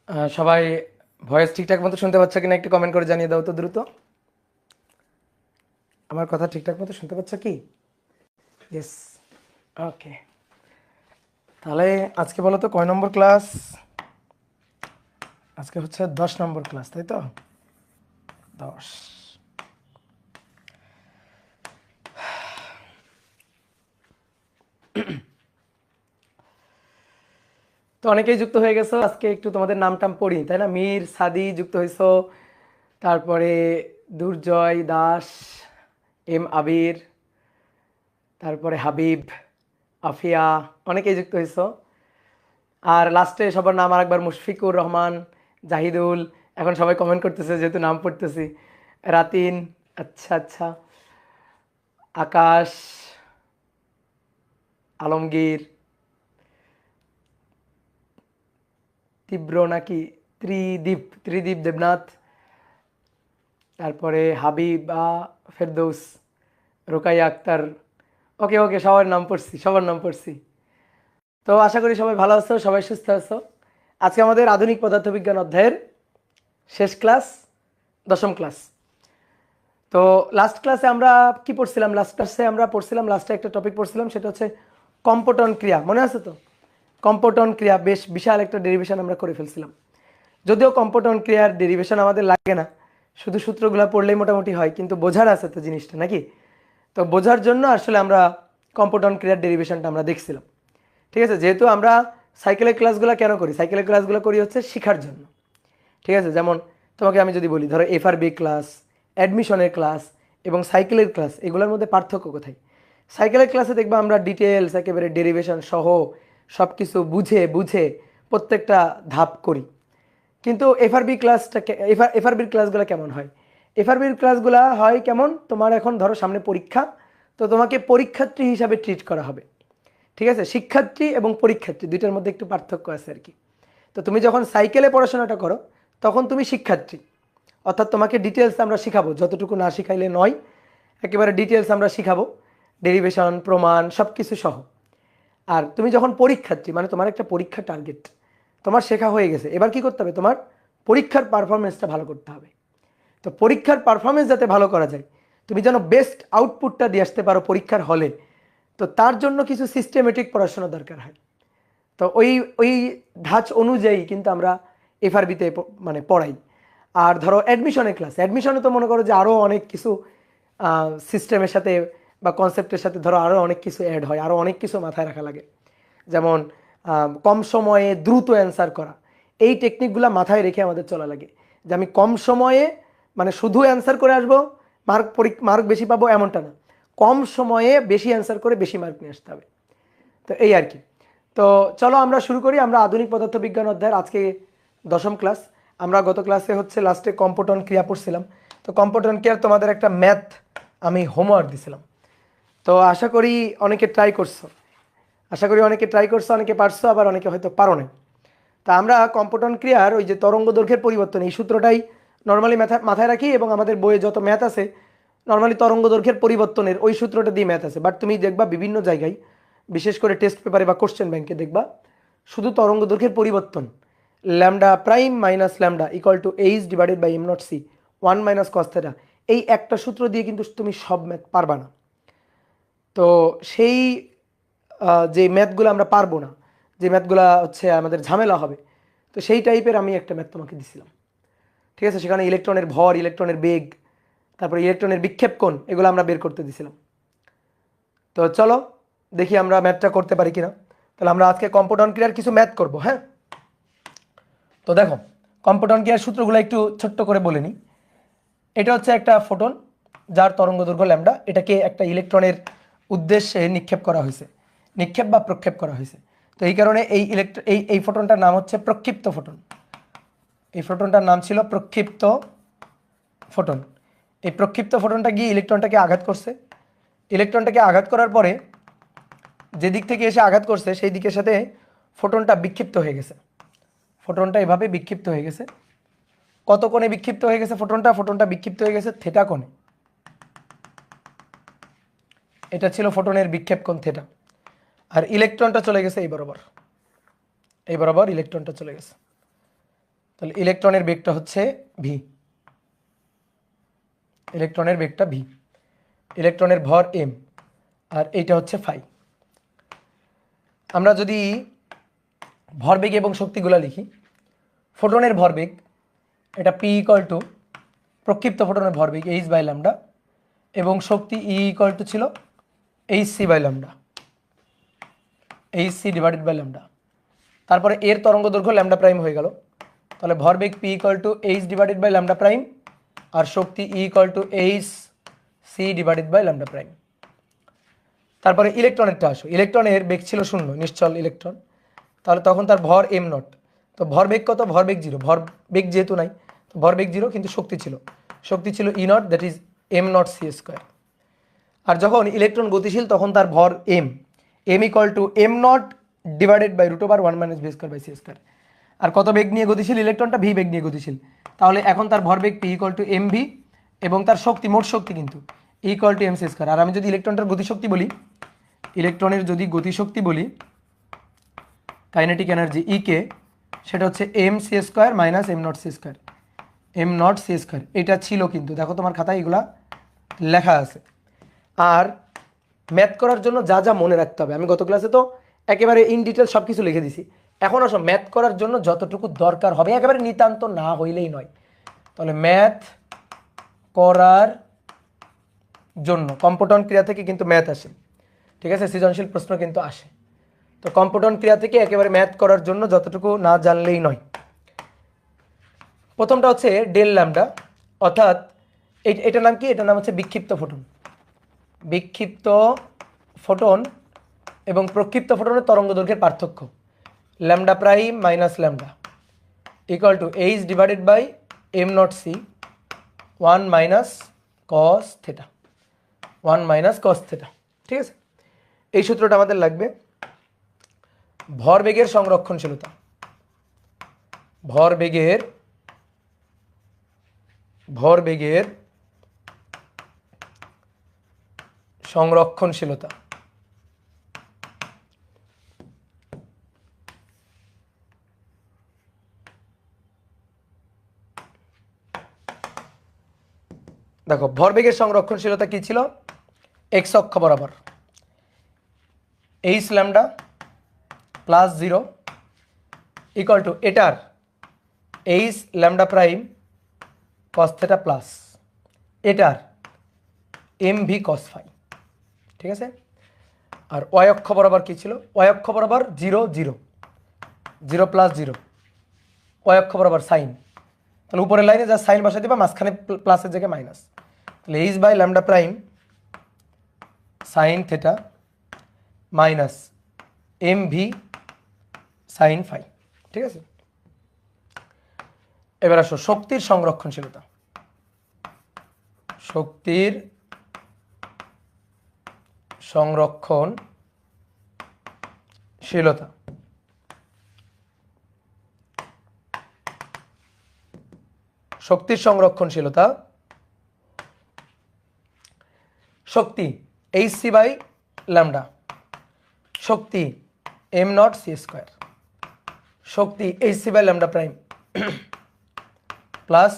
সবাই ভয়েস ঠিকঠাক মতো শুনতে পাচ্ছ কিনা একটু কমেন্ট করে জানিয়ে দাও তো দ্রুত। আমার কথা ঠিকঠাক মতো শুনতে পাচ্ছ কি? ইয়েস। ওকে, তাহলে আজকে বলো তো কয় নম্বর ক্লাস? আজকে হচ্ছে 10 নম্বর ক্লাস, তাই তো? 10। তো অনেকেই যুক্ত হয়ে গেছো, আজকে একটু তোমাদের নাম টাম পড়ি, তাই না? মীর সাদি যুক্ত হয়েছো, তারপরে দুর্জয় দাস, এম আবির, তারপরে হাবিব, আফিয়া, অনেকেই যুক্ত হয়েছো। আর লাস্টে সবার নাম আরেকবার, মুশফিকুর রহমান, জাহিদুল। এখন সবাই কমেন্ট করতেছে যেহেতু নাম পড়তেছি। রাতিন, আচ্ছা আচ্ছা, আকাশ, আলমগীর, তীব্র নাকি ত্রিদীপ, ত্রিদীপ দেবনাথ, তারপরে হাবিবা ফেরদৌস, রোকাইয়া আক্তার। ওকে ওকে, সবার নাম পড়ছি, সবার নাম পড়ছি। তো আশা করি সবাই ভালো আছো, সবাই সুস্থ আছো। আজকে আমাদের আধুনিক পদার্থবিজ্ঞান অধ্যায়ের শেষ ক্লাস, 10ম ক্লাস। তো লাস্ট ক্লাসে আমরা কি পড়ছিলাম? লাস্ট ক্লাসে আমরা পড়ছিলাম, লাস্টে একটা টপিক পড়ছিলাম, সেটা হচ্ছে কম্পটন ক্রিয়া। মনে আছে তো? কম্পটন ক্রিয়া, বেশ বিশাল একটা ডেরিভেশন আমরা করে ফেলছিলাম। যদিও কম্পটন ক্রিয়ার ডেরিভেশন আমাদের লাগে না, শুধু সূত্রগুলো পড়লেই মোটামুটি হয়, কিন্তু বোঝার আছে তো জিনিসটা, নাকি? তো বোঝার জন্য আসলে আমরা কম্পটন ক্রিয়ার ডেরিভেশনটা আমরা দেখছিলাম। ঠিক আছে, যেহেতু আমরা সাইকেলের ক্লাসগুলো কেন করি? সাইকেলের ক্লাসগুলো করি হচ্ছে শেখার জন্য। ঠিক আছে, যেমন তোমাকে আমি যদি বলি, ধরো এফআরবি ক্লাস, অ্যাডমিশনের ক্লাস এবং সাইকেলের ক্লাস, এগুলোর মধ্যে পার্থক্য কোথায়? সাইকেলের ক্লাসে দেখবা আমরা ডিটেলস একেবারে ডেরিভেশন সহ সব কিছু বুঝে বুঝে প্রত্যেকটা ধাপ করি। কিন্তু এফআরবি ক্লাসটা, এফআরবির ক্লাসগুলো কেমন হয়? এফআরবির ক্লাসগুলো হয় কেমন? তোমার এখন ধরো সামনে পরীক্ষা, তো তোমাকে পরীক্ষার্থী হিসাবে ট্রিট করা হবে। ঠিক আছে, শিক্ষার্থী এবং পরীক্ষার্থী দুইটার মধ্যে একটু পার্থক্য আছে আর কি। তো তুমি যখন সাইকেলে পড়াশোনাটা করো তখন তুমি শিক্ষার্থী, অর্থাৎ তোমাকে ডিটেলস আমরা শিখাবো, যতটুকু না শিখাইলে নয়, একেবারে ডিটেলস আমরা শিখাবো, ডেরিভেশন, প্রমাণ, সব কিছু সহ। আর তুমি যখন পরীক্ষার্থী, মানে তোমার একটা পরীক্ষা টার্গেট, তোমার শেখা হয়ে গেছে, এবার কি করতে হবে? তোমার পরীক্ষার পারফরমেন্সটা ভালো করতে হবে। তো পরীক্ষার পারফরমেন্স যাতে ভালো করা যায়, তুমি যেন বেস্ট আউটপুটটা দিয়ে আসতে পারো পরীক্ষার হলে, তো তার জন্য কিছু সিস্টেমেটিক পড়াশোনা দরকার হয়। তো ওই ওই ধাঁচ অনুযায়ী কিন্তু আমরা এফআরবিতে মানে পড়াই। আর ধরো অ্যাডমিশনের ক্লাস, অ্যাডমিশনে তো মনে করো যে আরও অনেক কিছু সিস্টেমের সাথে বা কনসেপ্টের সাথে ধরো আরও অনেক কিছু অ্যাড হয়, আরও অনেক কিছু মাথায় রাখা লাগে। যেমন কম সময়ে দ্রুত অ্যান্সার করা, এই টেকনিকগুলো মাথায় রেখে আমাদের চলা লাগে, যে আমি কম সময়ে মানে শুধু অ্যান্সার করে আসবো, মার্ক বেশি পাবো এমনটা না, কম সময়ে বেশি অ্যান্সার করে বেশি মার্ক নিয়ে আসতে হবে। তো এই আর কি। তো চলো আমরা শুরু করি। আমরা আধুনিক পদার্থবিজ্ঞান অধ্যায়ের আজকে 10ম ক্লাস। আমরা গত ক্লাসে হচ্ছে লাস্টে কম্পটন ক্রিয়া পড়ছিলাম। তো কম্পটন ক্রিয়ার তোমাদের একটা ম্যাথ আমি হোমওয়ার্ক দিছিলাম। তো আশা করি অনেকে ট্রাই করছো, অনেকে পারছো, আবার অনেকে হয়তো পারো না। তা আমরা কম্পটন ক্রিয়ার ওই যে তরঙ্গ দৈর্ঘ্যের পরিবর্তন, এই সূত্রটাই নর্মালি মাথায় রাখি, এবং আমাদের বইয়ে যত ম্যাথ আছে নর্মালি তরঙ্গ দৈর্ঘ্যের পরিবর্তনের ওই সূত্রটা দিয়ে ম্যাথ আছে। বাট তুমি দেখবা বিভিন্ন জায়গায়, বিশেষ করে টেস্ট পেপারে বা কোশ্চেন ব্যাংকে দেখবা শুধু তরঙ্গ দৈর্ঘ্যের পরিবর্তন, lambda prime minus lambda equal to h divided by am not C, 1 - cos θ, এই একটা সূত্র দিয়ে কিন্তু তুমি সব ম্যাথ পারবা না। তো সেই যে ম্যাথগুলো আমরা পারবো না, যে ম্যাথগুলো হচ্ছে আমাদের ঝামেলা হবে, তো সেই টাইপের আমি একটা ম্যাথ তোমাকে দিছিলাম। ঠিক আছে, সেখানে ইলেকট্রনের ভর, ইলেকট্রনের বেগ, তারপরে ইলেকট্রনের বিক্ষেপ কোণ, এগুলো আমরা বের করতে দিছিলাম। তো চলো দেখি আমরা ম্যাথটা করতে পারি কিনা। তাহলে আমরা আজকে কম্পাউন্ড ক্রিয়ার কিছু ম্যাথ করব। হ্যাঁ, তো দেখো কম্পাউন্ড ক্রিয়ার সূত্রগুলো একটু ছোট্ট করে বলে নিই। এটা হচ্ছে একটা ফোটন যার তরঙ্গ দৈর্ঘ্য ল্যামডা, এটাকে একটা ইলেকট্রনের উদ্দেশ্যে নিক্ষেপ করা হয়েছে, নিক্ষেপ বা প্রক্ষেপ করা হয়েছে। তো এই কারণে এই ফোটনটার নাম হচ্ছে প্রক্ষিপ্ত ফোটন। এই ফোটনটার নাম ছিল প্রক্ষিপ্ত ফোটন। এই প্রক্ষিপ্ত ফোটনটা গিয়ে ইলেকট্রনটাকে আঘাত করছে। ইলেকট্রনটাকে আঘাত করার পরে যে দিক থেকে এসে আঘাত করছে সেই দিকের সাথে ফোটনটা বিক্ষিপ্ত হয়ে গেছে। ফোটনটা এভাবে বিক্ষিপ্ত হয়ে গেছে। কত কোণে বিক্ষিপ্ত হয়ে গেছে ফোটনটা বিক্ষিপ্ত হয়ে গেছে থেটা কোণে। এটা ছিল ফোটনের বিক্ষেপ কোণ থেটা। আর ইলেকট্রনটা চলে গেছে এই বরাবর, এই বরাবর ইলেকট্রনটা চলে গেছে। তাহলে ইলেকট্রনের বেগটা হচ্ছে ভি, ইলেকট্রনের বেগটা ভি, ইলেকট্রনের ভর এম, আর এইটা হচ্ছে ফাই। আমরা যদি ভরবেগ এবং শক্তিগুলো লিখি, ফোটনের ভরবেগ এটা পি ইকুয়াল টু প্রক্ষিপ্ত ফোটনের ভরবেগ এইচ বাই ল্যামডা, এবং শক্তি ই ইকুয়াল টু ছিল H C by lambda, h C divided by lambda. তারপরে এর তরঙ্গ দৈর্ঘ্য ল্যামডা প্রাইম হয়ে গেল, তাহলে ভরবেগ P equal to h divided by lambda prime, আর শক্তি ই equal to h C divided by lambda prime. তারপরে ইলেকট্রনেরটা আসো, ইলেকট্রনের বেগ ছিল শূন্য, নিশ্চল ইলেকট্রন, তাহলে তখন তার ভর এম নট। তো ভরবেগ কত? ভরবেগ জিরো, ভরবেগ যেহেতু নাই তো ভরবেগ জিরো, কিন্তু শক্তি ছিল E nought, that is M not C square. আর যখন ইলেকট্রন গতিশীল তখন তার ভর M equal to M nought divided by root over 1 minus V square by C square. আর কত বেগ নিয়ে গতিশীল ইলেকট্রনটা? ভি বেগ নিয়ে গতিশীল। তাহলে এখন তার ভরবেগ P equal to M V, এবং তার শক্তি, মোট শক্তি কিন্তু equal to M C square. আর আমি যদি ইলেকট্রনটার গতিশক্তি বলি, ইলেকট্রনের যদি গতিশক্তি বলি, কাইনেটিক এনার্জি ই কে, সেটা হচ্ছে m C square minus am not C square, am not C square. এটা ছিল কিন্তু, দেখো তোমার খাতায় এগুলা লেখা আছে। আর ম্যাথ করার জন্য যা যা মনে রাখতে হবে, আমি গত ক্লাসে তো একেবারে ইন ডিটেল সব কিছু লিখে দিছি। এখন আসো ম্যাথ করার জন্য যতটুকু দরকার হবে, একেবারে নিতান্ত না হইলেই নয়। তাহলে ম্যাথ করার জন্য কম্পোটন ক্রিয়া থেকে কিন্তু ম্যাথ আসে, ঠিক আছে, সৃজনশীল প্রশ্ন কিন্তু আসে। তো কম্পোটন ক্রিয়া থেকে একেবারে ম্যাথ করার জন্য যতটুকু না জানলেই নয়। প্রথমটা হচ্ছে ডেল ল্যামডা, অর্থাৎ এটার নাম কি? এটার নাম হচ্ছে বিক্ষিপ্ত ফোটন। বিক্ষিপ্ত ফোটন এবং প্রক্ষিপ্ত ফোটনের তরঙ্গ দৈর্ঘ্যের পার্থক্য lambda prime minus lambda equal to h divided by am not C 1 minus cos theta, 1 minus cos theta. ঠিক আছে, এই সূত্রটা আমাদের লাগবে। ভরবেগের সংরক্ষণশীলতা, ভরবেগের সংরক্ষণশীলতা। দেখো ভরবেগের সংরক্ষণশীলতা কি ছিল? এক্স অক্ষ বরাবর H lambda plus 0 equal to এটার H lambda prime cos theta plus এটার এম ভি কস ফাই। ঠিক আছে, আর ওয়াই অক্ষ বরাবর কি ছিল? ওয়াই অক্ষ বরাবর 0 0 0 প্লাস 0, ওয়াই অক্ষ বরাবর সাইন। তাহলে উপরের লাইনে যা সাইন বসাই দিবা, মাঝখানে প্লাসের জায়গায় মাইনাস। তাহলে H by lambda prime sine theta minus M V sine phi. ঠিক আছে, এবার আসো শক্তির সংরক্ষণশীলতা। শক্তির সংরক্ষণশীলতা শক্তির সংরক্ষণশীলতা, শক্তি এইচ সি বাই ল্যামডা, শক্তি এম নট সি স্কোয়ার, শক্তি H C by lambda prime plus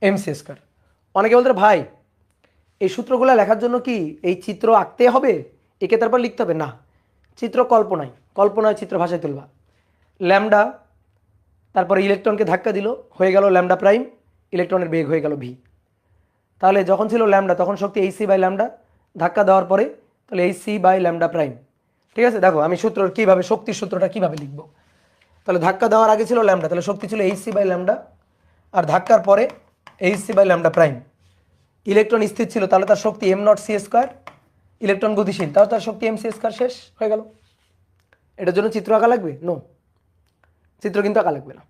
M C square. অনেকে বলতে ভাই এই সূত্রগুলো লেখার জন্য কি এই চিত্র আঁকতে হবে, একে তারপর লিখতে হবে? না, চিত্র কল্পনায় চিত্র ভাষায় তুলবা। ল্যামডা, তারপরে ইলেকট্রনকে ধাক্কা দিল, হয়ে গেল ল্যামডা প্রাইম, ইলেকট্রনের বেগ হয়ে গেল ভি। তাহলে যখন ছিল ল্যামডা তখন শক্তি এইচ সি বাই ল্যামডা, ধাক্কা দেওয়ার পরে তাহলে h C by lambda prime. ঠিক আছে, দেখো আমি শক্তির সূত্রটা কিভাবে লিখব। তাহলে ধাক্কা দেওয়ার আগে ছিল ল্যামডা, তাহলে শক্তি ছিল এইচ সি বাই ল্যামডা, আর ধাক্কার পরে H C by lambda prime. Electron স্থির ছিল, তাহলে তার শক্তি M not C square, electron গতিশীল, তাহলে তার শক্তি এম সি স্কোয়ার, শেষ হয়ে গেল। এটার জন্য চিত্র আঁকা লাগবে? নো, চিত্র কিন্তু আঁকা লাগবে না।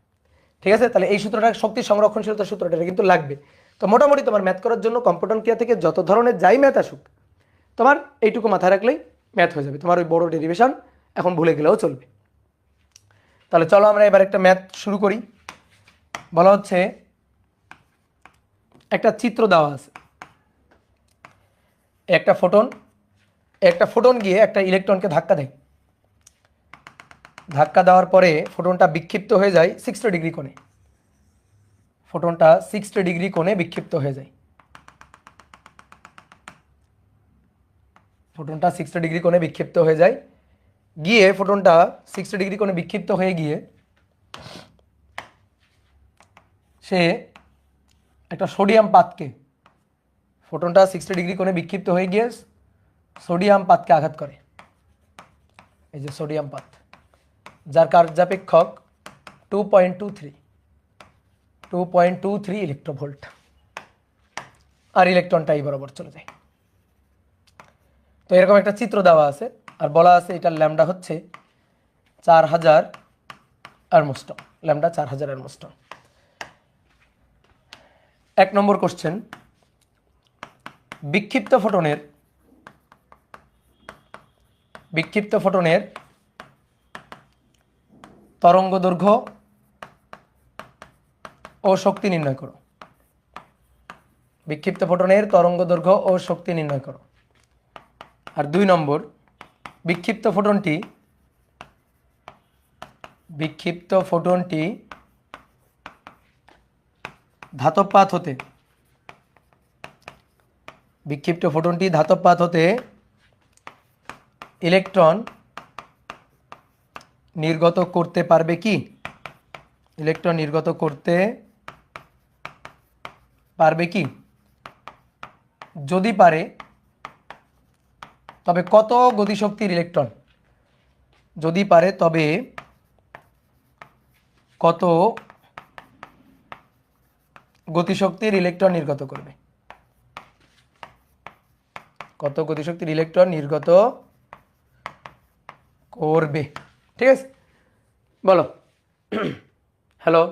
ঠিক আছে, তাহলে এই সূত্রটা শক্তির সংরক্ষণশীলতার সূত্রটা কিন্তু লাগবে। তো মোটামুটি তোমার ম্যাথ করার জন্য কম্পোটন ক্রিয়া থেকে যত ধরনের যাই ম্যাথ আসুক, তোমার এইটুকু মাথায় রাখলেই ম্যাথ হয়ে যাবে। তোমার ওই বড় ডেরিভেশন এখন ভুলে গেলেও চলবে। তাহলে চলো আমরা এবার একটা ম্যাথ শুরু করি। বলা হচ্ছে একটা চিত্র দেওয়া আছে, একটা ফোটন গিয়ে একটা ইলেকট্রনকে ধাক্কা দেয়, ধাক্কা দেওয়ার পরে ফোটনটা বিক্ষিপ্ত হয়ে যায় 60 ডিগ্রি কোণে, ফোটনটা 60 ডিগ্রি কোণে বিক্ষিপ্ত হয়ে যায়, ফোটনটা 60 ডিগ্রি কোণে বিক্ষিপ্ত হয়ে যায়, গিয়ে ফোটনটা 60 ডিগ্রি কোণে বিক্ষিপ্ত হয়ে গিয়ে সে একটা সোডিয়াম পাতকে, ফোটনটা 60 ডিগ্রি কোণে বিক্ষিপ্ত হয়ে গিয়ে সোডিয়াম পাতকে আঘাত করে, এই যে সোডিয়াম পাত, যার কার্যাপেক্ষক 2.23 ইলেকট্রোভোল্ট, আর ইলেকট্রনটা এই বরাবর চলে যায়। তো এরকম একটা চিত্র দেওয়া আছে, আর বলা আছে এটার ল্যামডা হচ্ছে 4000 আর্মস্ট্রং, ল্যামডা 4000 আর্মস্ট্রং। 1 নম্বর কোশ্চেন, বিক্ষিপ্ত ফোটনের তরঙ্গ দৈর্ঘ্য ও শক্তি নির্ণয় করো। বিক্ষিপ্ত ফোটনের তরঙ্গ দৈর্ঘ্য ও শক্তি নির্ণয় করো। আর 2 নম্বর, বিক্ষিপ্ত ফোটনটি ধাতব পাত হতে ইলেকট্রন নির্গত করতে পারবে কি? ইলেকট্রন নির্গত করতে পারবে কি? যদি পারে তবে কত গতিশক্তির ইলেকট্রন? যদি পারে তবে কত গতিশক্তির ইলেকট্রন নির্গত করবে? কত গতিশক্তির ইলেকট্রন নির্গত করবে? ঠিক আছে, বলো। হ্যালো,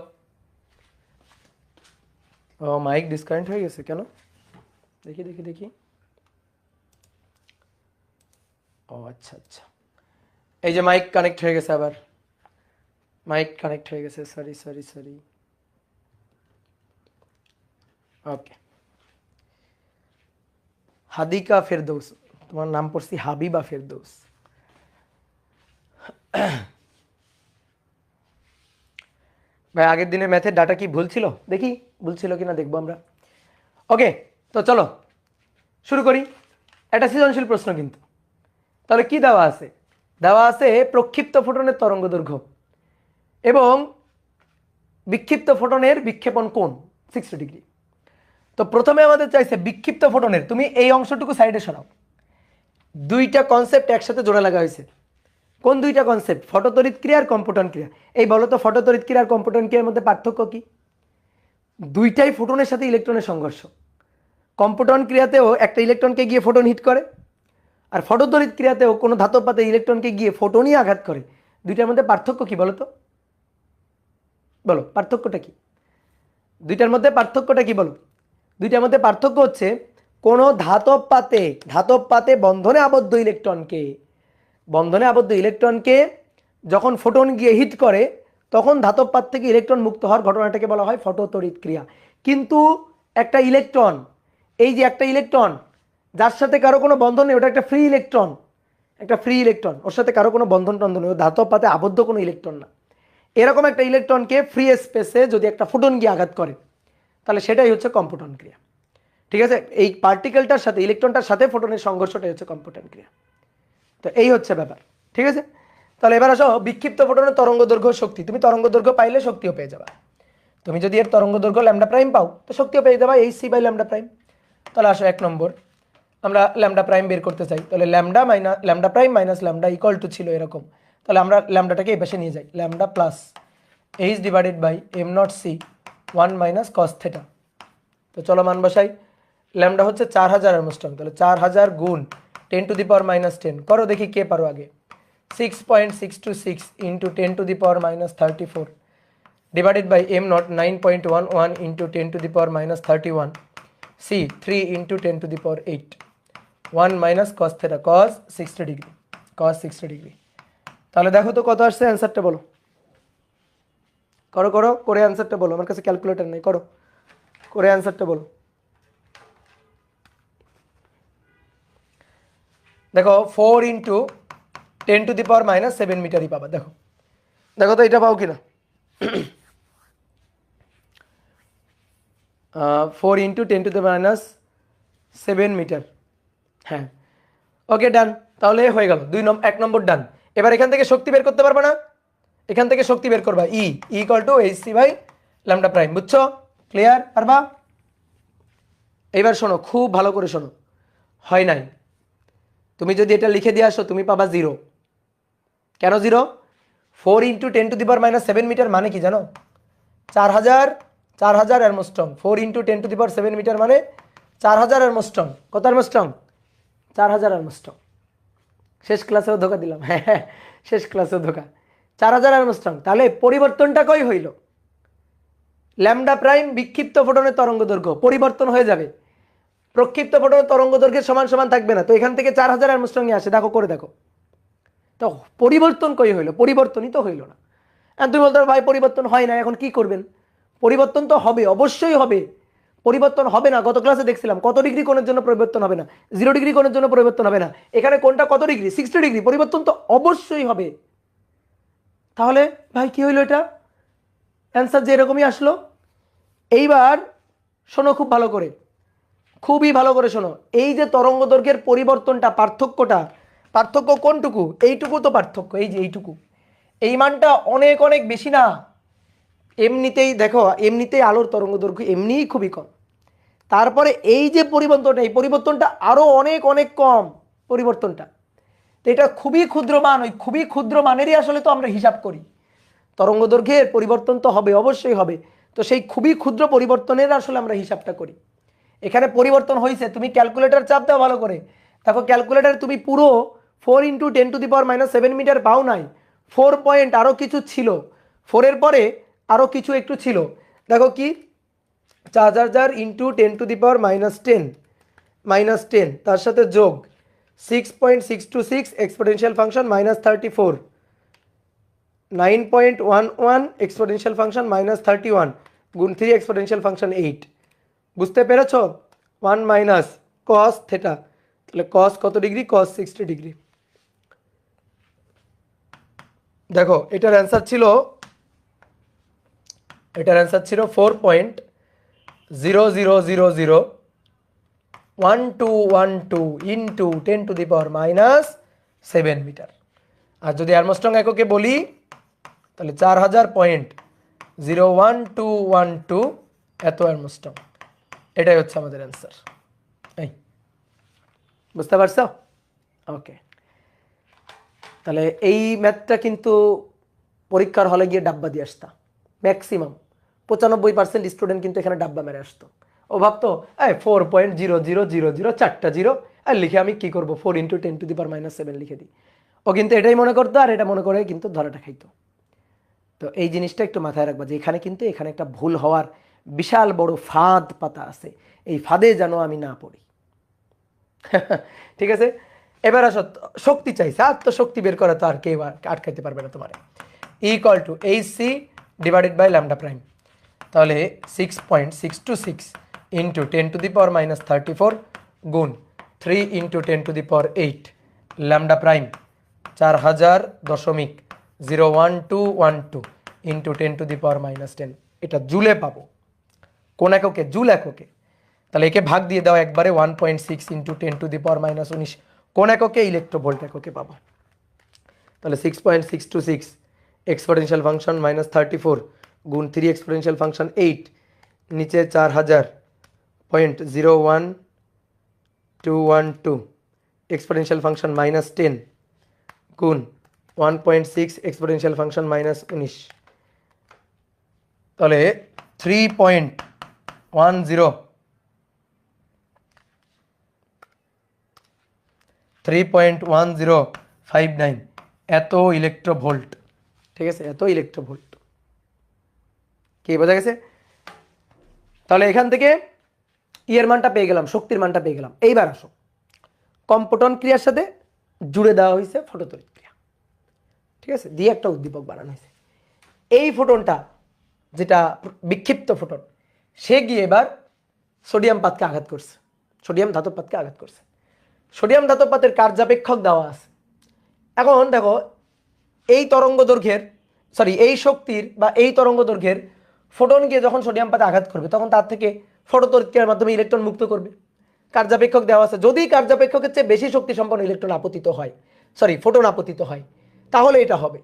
ও মাইক ডিসকানেক্ট হয়ে গেছে কেন? দেখি। ও আচ্ছা, এই যে মাইক কানেক্ট হয়ে গেছে, আবার মাইক কানেক্ট হয়ে গেছে, সরি। ওকে, হাদিকা ফেরদৌস, তোমার নাম পড়ছি হাবিবা ফেরদৌস। ভাই আগের দিনের ম্যাথের ডাটা কি ভুল ছিল? দেখি ভুল ছিল কিনা, দেখবো আমরা। ওকে, তো চলো শুরু করি। একটা সৃজনশীল প্রশ্ন কিন্তু। তাহলে কি দেওয়া আছে? দেওয়া আছে প্রক্ষিপ্ত ফোটনের তরঙ্গ দৈর্ঘ্য এবং বিক্ষিপ্ত ফোটনের বিক্ষেপণ কোণ 60 ডিগ্রি। তো প্রথমে আমাদের চাইছে বিক্ষিপ্ত ফোটনের, তুমি এই অংশটুকু সাইডে সরাও। দুইটা কনসেপ্ট একসাথে জোড়া লাগা হয়েছে। কোন দুইটা কনসেপ্ট? ফটোতড়িৎ ক্রিয়া আর কম্পটন ক্রিয়া। এই বলো তো, ফটোতড়িৎ ক্রিয়া আর কম্পটন ক্রিয়ার মধ্যে পার্থক্য কি? দুইটাই ফোটনের সাথে ইলেকট্রনের সংঘর্ষ। কম্পটন ক্রিয়াতেও একটা ইলেকট্রনকে গিয়ে ফোটন হিট করে, আর ফটোতড়িৎ ক্রিয়াতেও কোনো ধাতব পাতে ইলেকট্রনকে গিয়ে ফোটনই আঘাত করে। দুইটার মধ্যে পার্থক্য কি বলো তো? বলো পার্থক্যটা কি? দুইটার মধ্যে পার্থক্যটা কি বলো? দুইটার মধ্যে পার্থক্য হচ্ছে, কোনো ধাতব পাতে বন্ধনে আবদ্ধ ইলেকট্রনকে যখন ফোটন গিয়ে হিট করে, তখন ধাতব পাত থেকে ইলেকট্রন মুক্ত হওয়ার ঘটনাটাকে বলা হয় ফটোতড়িৎ ক্রিয়া। কিন্তু একটা ইলেকট্রন, এই যে একটা ইলেকট্রন যার সাথে কারো কোনো বন্ধন নেই, ওটা একটা ফ্রি ইলেকট্রন, ওর সাথে কারো কোনো বন্ধন টন্ধন নেই, ধাতব পাতে আবদ্ধ কোনো ইলেকট্রন না। এরকম একটা ইলেকট্রনকে ফ্রি স্পেসে যদি একটা ফোটন গিয়ে আঘাত করে, তাহলে সেটাই হচ্ছে কম্পটন ক্রিয়া। ঠিক আছে, এই পার্টিকেলটার সাথে ইলেকট্রনটার সাথে ফোটনের সংঘর্ষটাই হচ্ছে কম্পটন ক্রিয়া। তো এই হচ্ছে ব্যাপার। ঠিক আছে, তাহলে এবার আসো বিক্ষিপ্ত ফোটনের তরঙ্গ দৈর্ঘ্য শক্তি। তুমি তরঙ্গ দৈর্ঘ্য পাইলে শক্তিও পেয়ে যাবা। তুমি যদি এর তরঙ্গ দৈর্ঘ্য ল্যামডা প্রাইম পাও, তো শক্তিও পেয়ে যাবা h C by lambda prime. তাহলে আসো 1 নম্বর, আমরা ল্যামডা প্রাইম বের করতে চাই। তাহলে lambda prime minus lambda equal to ছিল এরকম। তাহলে আমরা ল্যামডাটাকে এই পাশে নিয়ে যাই, lambda plus H divided by am not C 1 minus cos theta. তো চলো মান বসাই। ল্যামডা হচ্ছে 4000 আর্মস্ট্রং, তাহলে 4000 গুণ 10 টু দি পাওয়ার মাইনাস 10 করো, দেখি কে পারো আগে। 6.626 into 10 to the power minus 34 divided by am not 9.11 into 10 to the power minus 31 c 3 into 10 to the power 8 1 minus cos theta cos 60 degree. তাহলে দেখো তো কত আসছে, অ্যান্সারটা বলো। করো করে অ্যান্সারটা বলো, আমার কাছে ক্যালকুলেটর নেই, করো করে অ্যান্সারটা বলো। দেখো 4 into 10 to the power minus 7 মিটারই পাবা। দেখো দেখো তো এটা পাও কিনা। 4 × 10⁻⁷ মিটার। হ্যাঁ, ওকে ডান। তাহলে হয়ে গেল 1 নম্বর ডান। এবার এখান থেকে শক্তি বের করতে পারবে না? এখান থেকে শক্তি বের করবা ই ইকুয়াল টু hc/λ'। বুঝছো? ক্লিয়ার? পারবা? এবার শোনো, খুব ভালো করে শোনো। হয় নাই, তুমি যদি এটা লিখে দিয়ে আসো তুমি পাবা 0। কেন 0? 4 × 10⁻⁷ মিটার মানে কি জানো? 4000 অ্যারমস্ট্রং। 4 × 10⁻⁷ মিটার মানে 4000 অ্যারমস্ট্রং। কত অ্যারমস্ট্রং? 4000 অ্যারমস্ট্রং। শেষ ক্লাসেও ধোকা দিলাম। হ্যাঁ, শেষ ক্লাসেও ধোকা। 4000 অ্যারমস্ট্রং। তাহলে পরিবর্তনটা কই হইল? ল্যামডা প্রাইম বিক্ষিপ্ত ফোটনের তরঙ্গ দৈর্ঘ্য পরিবর্তন হয়ে যাবে, প্রক্ষিপ্ত ফোটনের তরঙ্গ দৈর্ঘ্যের সমান সমান থাকবে না। তো এখান থেকে 4000 অ্যারমস্ট্রং আসে, দেখো করে দেখো। তো পরিবর্তন কই হইলো? পরিবর্তনই তো হইল না। এখন তুমি বলতে ভাই পরিবর্তন হয় না, এখন কি করবেন? পরিবর্তন তো হবে, অবশ্যই হবে। পরিবর্তন হবে না, গত ক্লাসে দেখছিলাম কত ডিগ্রি কোণের জন্য পরিবর্তন হবে না, 0 ডিগ্রি কোণের জন্য পরিবর্তন হবে না। এখানে কোনটা কত ডিগ্রি? 60 ডিগ্রি। পরিবর্তন তো অবশ্যই হবে। তাহলে ভাই কি হইলো? এটা অ্যান্সার যে এরকমই আসলো। এইবার শোনো খুব ভালো করে, খুবই ভালো করে শোনো। এই যে তরঙ্গ দৈর্ঘ্যের পরিবর্তনটা, পার্থক্য কোনটুকু? এইটুকু তো পার্থক্য, এই যে এইটুকু। এই মানটা অনেক অনেক বেশি না। এমনিতেই দেখো, এমনিতেই আলোর তরঙ্গ দৈর্ঘ্য এমনিই খুবই কম। তারপরে এই যে পরিবর্তনটা, এই পরিবর্তনটা আরো অনেক অনেক কম পরিবর্তনটা। তো এটা খুবই ক্ষুদ্র মান, ওই খুবই ক্ষুদ্র মানেরই আসলে তো আমরা হিসাব করি। তরঙ্গ দৈর্ঘ্যের পরিবর্তন তো হবে, অবশ্যই হবে। তো সেই খুবই ক্ষুদ্র পরিবর্তনের আসলে আমরা হিসাবটা করি। এখানে পরিবর্তন হয়েছে, তুমি ক্যালকুলেটর চাপ দাও ভালো করে। দেখো ক্যালকুলেটর তুমি পুরো 4 × 10⁻⁷ মিটার পাও নাই। 4 পয়েন্ট আরও কিছু ছিল, 4-এর পরে আরও কিছু একটু ছিল। দেখো কি, 4000 × 10⁻10 তার সাথে যোগ 6.626 এক্সপোনেনশিয়াল ফাংশন -34, 9.11 এক্সপোনেনশিয়াল ফাংশন -31 গুণ 3 এক্সপোনেনশিয়াল ফাংশন 8। বুঝতে পেরেছ? 1 মাইনাস কস থেটা। তাহলে কস কত ডিগ্রি? কস 60 ডিগ্রি। দেখো এটার অ্যান্সার ছিল 4.00001212 ইন্টু 10⁻⁷ মিটার। আর যদি আর্মস্ট্রং এককে বলি তাহলে 4000.01212 এত আর্মস্ট্রং। এটাই হচ্ছে আমাদের অ্যান্সার। এই বুঝতে পারছো? ওকে, তাহলে এই ম্যাথটা কিন্তু পরীক্ষার হলে গিয়ে ডাব্বা দিয়ে আসতা। ম্যাক্সিমাম 95% স্টুডেন্ট কিন্তু এখানে ডাব্বা মেরে আসতো। ও ভাবতো 4.0000 4টা জিরো আর লিখে আমি কি করব, 4 × 10⁻⁷ লিখে দিই। ও কিন্তু এটাই মনে করতো, আর এটা মনে করে কিন্তু ধরাটা খাইতো। তো এই জিনিসটা একটু মাথায় রাখবা যে এখানে কিন্তু এখানে একটা ভুল হওয়ার বিশাল বড় ফাঁদ পাতা আছে। এই ফাঁদে যেন আমি না পড়ি। ঠিক আছে? এবার আসো, শক্তি চাইছে, আর তো শক্তি বের করা তো আর কেউ আটকাইতে পারবে না তোমার। Equal to hc divided by λ'। তাহলে 6.626 ইন্টু 10⁻⁻34 গুণ 3 × 10⁸ λ', 4000.01212 ইন্টু 10⁻⁻10। এটা জুলে পাবো। কোন এককে? জুল এককে। তাহলে একে ভাগ দিয়ে দাও একবারে, 1.6 ইন্টু 10⁻⁻19 কোন এককে? ইলেকট্রোভোল্ট এককে পাবো। তাহলে 6.626 এক্সপোনেনশিয়াল ফাংশন -34 গুণ 3 এক্সপোনেনশিয়াল ফাংশন 8, নিচে 4000.01212 এক্সপোনেনশিয়াল ফাংশন -10 গুণ 1.6 এক্সপোনেনশিয়াল ফাংশন -19। তাহলে 3.1059 এত ইলেকট্রোভোল্ট। ঠিক আছে? এত ইলেকট্রোভোল্ট। কি বোঝা গেছে? তাহলে এখান থেকে ইয়ের মানটা পেয়ে গেলাম, শক্তির মানটা পেয়ে গেলাম। এইবার আসো, কম্পটন ক্রিয়ার সাথে জুড়ে দেওয়া হয়েছে ফটোতড়িৎ ক্রিয়া। ঠিক আছে? দিয়ে একটা উদ্দীপক বানানো হয়েছে। এই ফোটনটা যেটা বিক্ষিপ্ত ফোটন, সে গিয়ে এবার সোডিয়াম পাতকে আঘাত করছে, সোডিয়াম ধাতব পাতকে আঘাত করছে। সোডিয়াম ধাতব পাতের কার্যাপেক্ষক দেওয়া আছে। এখন দেখো এই তরঙ্গ দৈর্ঘ্যের সরি এই শক্তির বা এই তরঙ্গ দৈর্ঘ্যের ফোটন গিয়ে যখন সোডিয়াম পাতে আঘাত করবে তখন তার থেকে ফটোতড়িৎক্রিয়ার মাধ্যমে ইলেকট্রন মুক্ত করবে। কার্যাপেক্ষক দেওয়া আছে, যদি কার্যাপেক্ষকের চেয়ে বেশি শক্তি সম্পন্ন ইলেকট্রন আপতিত হয়, সরি ফোটন আপতিত হয়, তাহলে এটা হবে।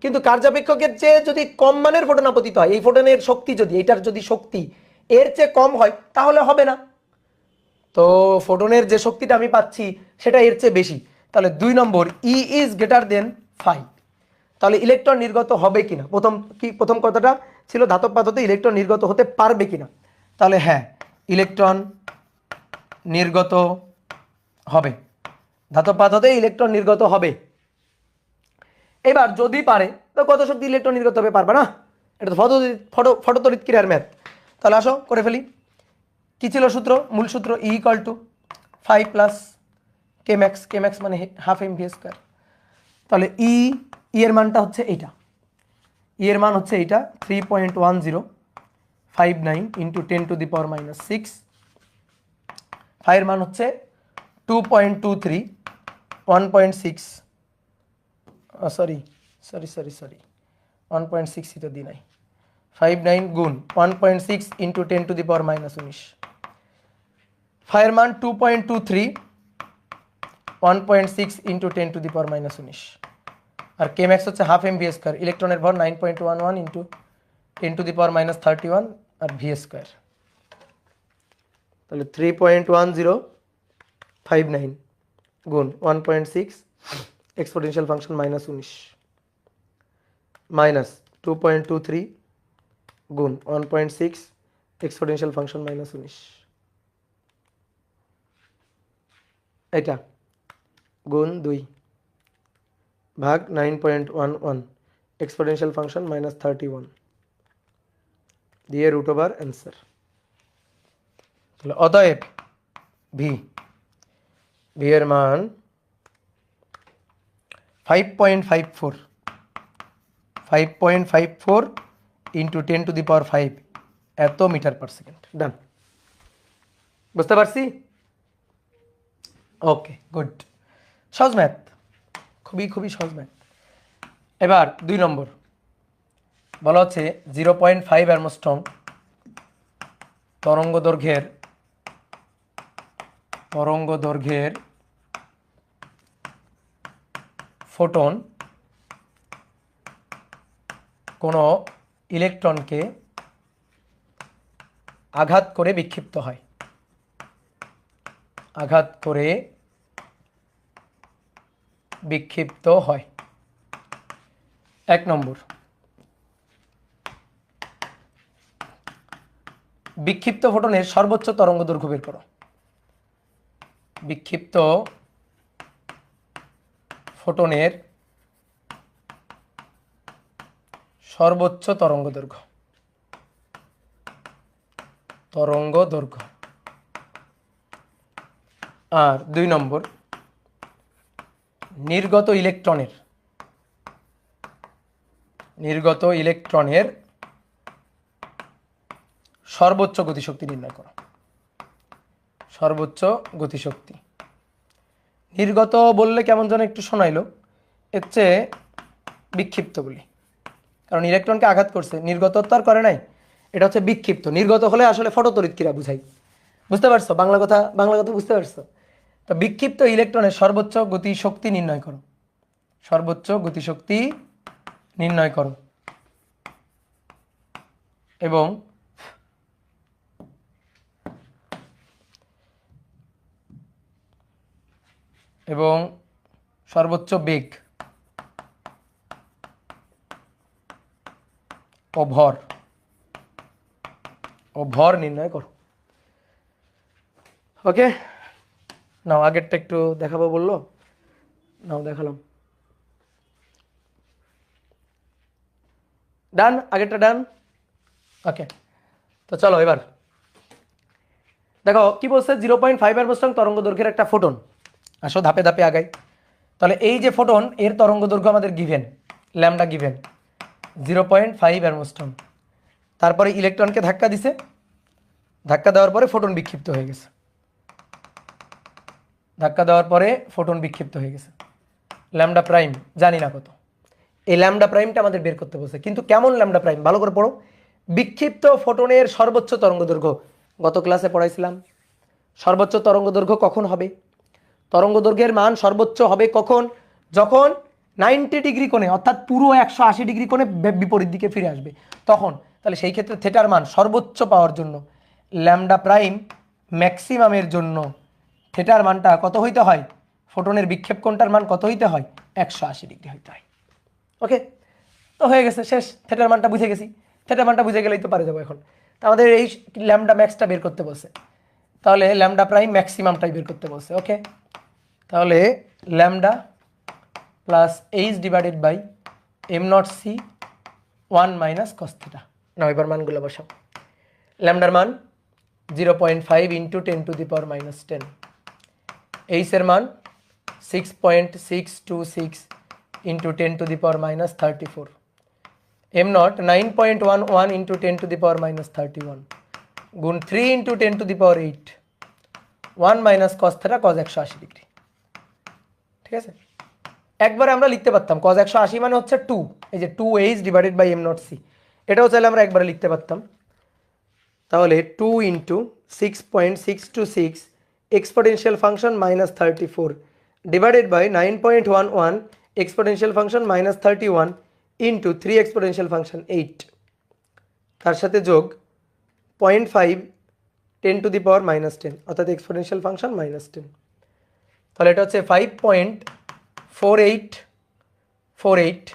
কিন্তু কার্যাপেক্ষকের চেয়ে যদি কম মানের ফোটন আপতিত হয়, এই ফোটনের শক্তি যদি এটার যদি শক্তি এর চেয়ে কম হয় তাহলে হবে না। তো ফোটনের যে শক্তিটা আমি পাচ্ছি সেটা এর চেয়ে বেশি, তাহলে 2 নম্বর ই ইজ গ্রেটার দেন 5। তাহলে ইলেকট্রন নির্গত হবে কিনা, প্রথম কথাটা ছিল ধাতব পাত্রতে ইলেকট্রন নির্গত হতে পারবে কিনা, তাহলে হ্যাঁ ইলেকট্রন নির্গত হবে, ধাতব পাত্রতে ইলেকট্রন নির্গত হবে। এবার যদি পারে তো কত শক্তি ইলেকট্রন নির্গত হবে, পারবে না, এটা তো ফটোতড়িৎক্রিয়ার ম্যাথ। তাহলে আসো করে ফেলি। কি ছিল সূত্র, মূল সূত্র ই ইকুয়াল টু 5 প্লাস কে ম্যাক্স মানে হাফ এম ভি স্কোয়ার। তাহলে ই এর মানটা হচ্ছে এইটা, ই এর মান হচ্ছে এইটা 3.1059 ইন্টু 10⁻⁻6। ফাই এর মান হচ্ছে 2.23 1.6 সরি 1.6 তো দি নাই, 59 গুণ 1.6 ইন্টু 10⁻⁻19। ফাইয়ের মান 2.23 1.6 ইন্টু 10⁻⁻19 আর কে ম্যাক্স হচ্ছে হাফ এম ভি স্কোয়ার, ইলেকট্রনের ভর 9.11 ইন্টু 10⁻31 আর ভি স্কোয়ার। তাহলে 3.1059 গুণ 1.6 এক্সপোনেনশিয়াল ফাংশন -19 মাইনাস 2.23 গুণ 1.6 এক্সপোনেনশিয়াল ফাংশন -19, এটা গুণ 2 ভাগ 9.11 এক্সপোনেনশিয়াল ফাংশন -31 দিয়ে রুট ওভার অ্যান্সার। তাহলে অতএব ভি এর মান 5.54 ইন্টু 10⁵ এত মিটার পার সেকেন্ড। ডান, বুঝতে পারছি? ওকে গুড, সহজ ম্যাথ, খুবই সহজ ম্যাথ। এবার 2 নম্বর বলা হচ্ছে 0.5 অ্যারমস্ট্রং তরঙ্গ দৈর্ঘ্যের ফোটন কোনো ইলেকট্রনকে আঘাত করে বিক্ষিপ্ত হয়, এক নম্বর বিক্ষিপ্ত ফোটনের সর্বোচ্চ তরঙ্গ দৈর্ঘ্য বের করো। বিক্ষিপ্ত ফোটনের সর্বোচ্চ তরঙ্গ দৈর্ঘ্য। আর 2 নম্বর নির্গত ইলেকট্রনের সর্বোচ্চ গতিশক্তি নির্ণয় করো। সর্বোচ্চ গতিশক্তি নির্গত বললে কেমন যেন একটু শোনাইলো, এর চেয়ে বিক্ষিপ্ত বলি, কারণ ইলেকট্রনকে আঘাত করছে, নির্গত তো আর করে নাই, এটা হচ্ছে বিক্ষিপ্ত। নির্গত হলে আসলে ফটোতড়িৎক্রিয়া বুঝাই, বুঝতে পারছো? বাংলা কথা বুঝতে পারছো? তো বিক্ষিপ্ত ইলেকট্রনের সর্বোচ্চ গতিশক্তি নির্ণয় করো, সর্বোচ্চ গতিশক্তি নির্ণয় করো এবং সর্বোচ্চ বেগ ও ভর নির্ণয় করো। ওকে, নাও আগেরটা একটু দেখাবো বললো, নাও দেখালাম। ডান, আগেরটা ডান। ওকে, তো চলো এবার দেখো কি বলছে, 0.5 অ্যারমস্ট্রং তরঙ্গ দৈর্ঘ্যের একটা ফোটন। আসো ধাপে ধাপে আগাই। তাহলে এই যে ফোটন, এর তরঙ্গ দৈর্ঘ্য আমাদের গিভেন, ল্যামডা গিভেন 0.5 অ্যারমস্ট্রং। তারপরে ইলেকট্রনকে ধাক্কা দিছে, ধাক্কা দেওয়ার পরে ফোটন বিক্ষিপ্ত হয়ে গেছে, ল্যামডা প্রাইম জানি না কত। এই ল্যামডা প্রাইমটা আমাদের বের করতে বলছে, কিন্তু কেমন ল্যামডা প্রাইম ভালো করে পড়ো। বিক্ষিপ্ত ফোটনের সর্বোচ্চ তরঙ্গ দৈর্ঘ্য, গত ক্লাসে পড়াইছিলাম। সর্বোচ্চ তরঙ্গ দৈর্ঘ্য কখন হবে? তরঙ্গ দৈর্ঘ্যের মান সর্বোচ্চ হবে কখন? যখন 90 ডিগ্রি কোণে, অর্থাৎ পুরো 180 ডিগ্রি কোণে বিপরীত দিকে ফিরে আসবে তখন। তাহলে সেই ক্ষেত্রে থিটার মান সর্বোচ্চ পাওয়ার জন্য ল্যামডা প্রাইম ম্যাক্সিমামের জন্য থিটার মানটা কত হইতে হয়? ফোটনের বিক্ষেপ কোণটার মান কত হইতে হয়? 180 ডিগ্রি হইতে হয়। ওকে, তো হয়ে গেছে, শেষ। থিটার মানটা বুঝে গেছি, থিটার মানটা বুঝে গেলেই তো পারে যাবো এখন। তো আমাদের এই ল্যামডা ম্যাক্সটা বের করতে বলছে, তাহলে ল্যামডা প্রাইম ম্যাক্সিমামটাই বের করতে বলছে। ওকে, তাহলে lambda plus H divided by am not C 1 minus cos theta. Now এবার মানগুলো বসাও। ল্যামডার মান 0.5 ইন্টু 10⁻⁻10, এইচের মান 6.626 ইন্টু 10⁻⁻34, এম নট 9.11 ইন্টু 10⁻⁻31 গুণ 3 ইন্টু 10⁸, 1 মাইনাস কস থিটা কস 180 ডিগ্রি। ঠিক আছে, একবারে আমরা লিখতে পারতাম কস 180 মানে হচ্ছে 2, এই যে 2h divided by am not c, এটাও চাইলে আমরা একবারে লিখতে পারতাম। তাহলে 2 into 6.626 exponential function minus 34 divided by 9.11 exponential function minus 31 into 3 exponential function 8, তার সাথে যোগ 0.5 10⁻⁻10, অর্থাৎ এক্সপোনেনশিয়াল ফাংশন -10। তাহলে এটা হচ্ছে 5.4848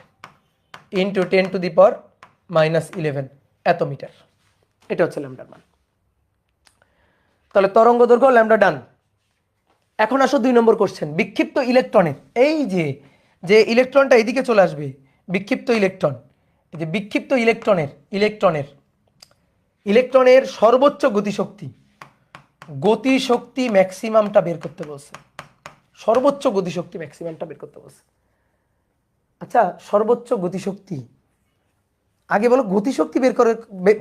ইন্টু 10⁻⁻11 এত মিটার। এটা হচ্ছে ল্যামডার মান। তাহলে তরঙ্গ দৈর্ঘ্য ল্যামডা ডান। এখন আসো 2 নম্বর কোশ্চেন, বিক্ষিপ্ত ইলেকট্রনের, এই যে যে ইলেকট্রনটা এদিকে চলে আসবে, বিক্ষিপ্ত ইলেকট্রন, এই যে বিক্ষিপ্ত ইলেকট্রনের সর্বোচ্চ গতিশক্তি, গতিশক্তি ম্যাক্সিমামটা বের করতে বলছে। সর্বোচ্চ গতিশক্তি ম্যাক্সিমামটা বের করতে বলছে। আচ্ছা, সর্বোচ্চ গতিশক্তি, আগে বলো গতিশক্তি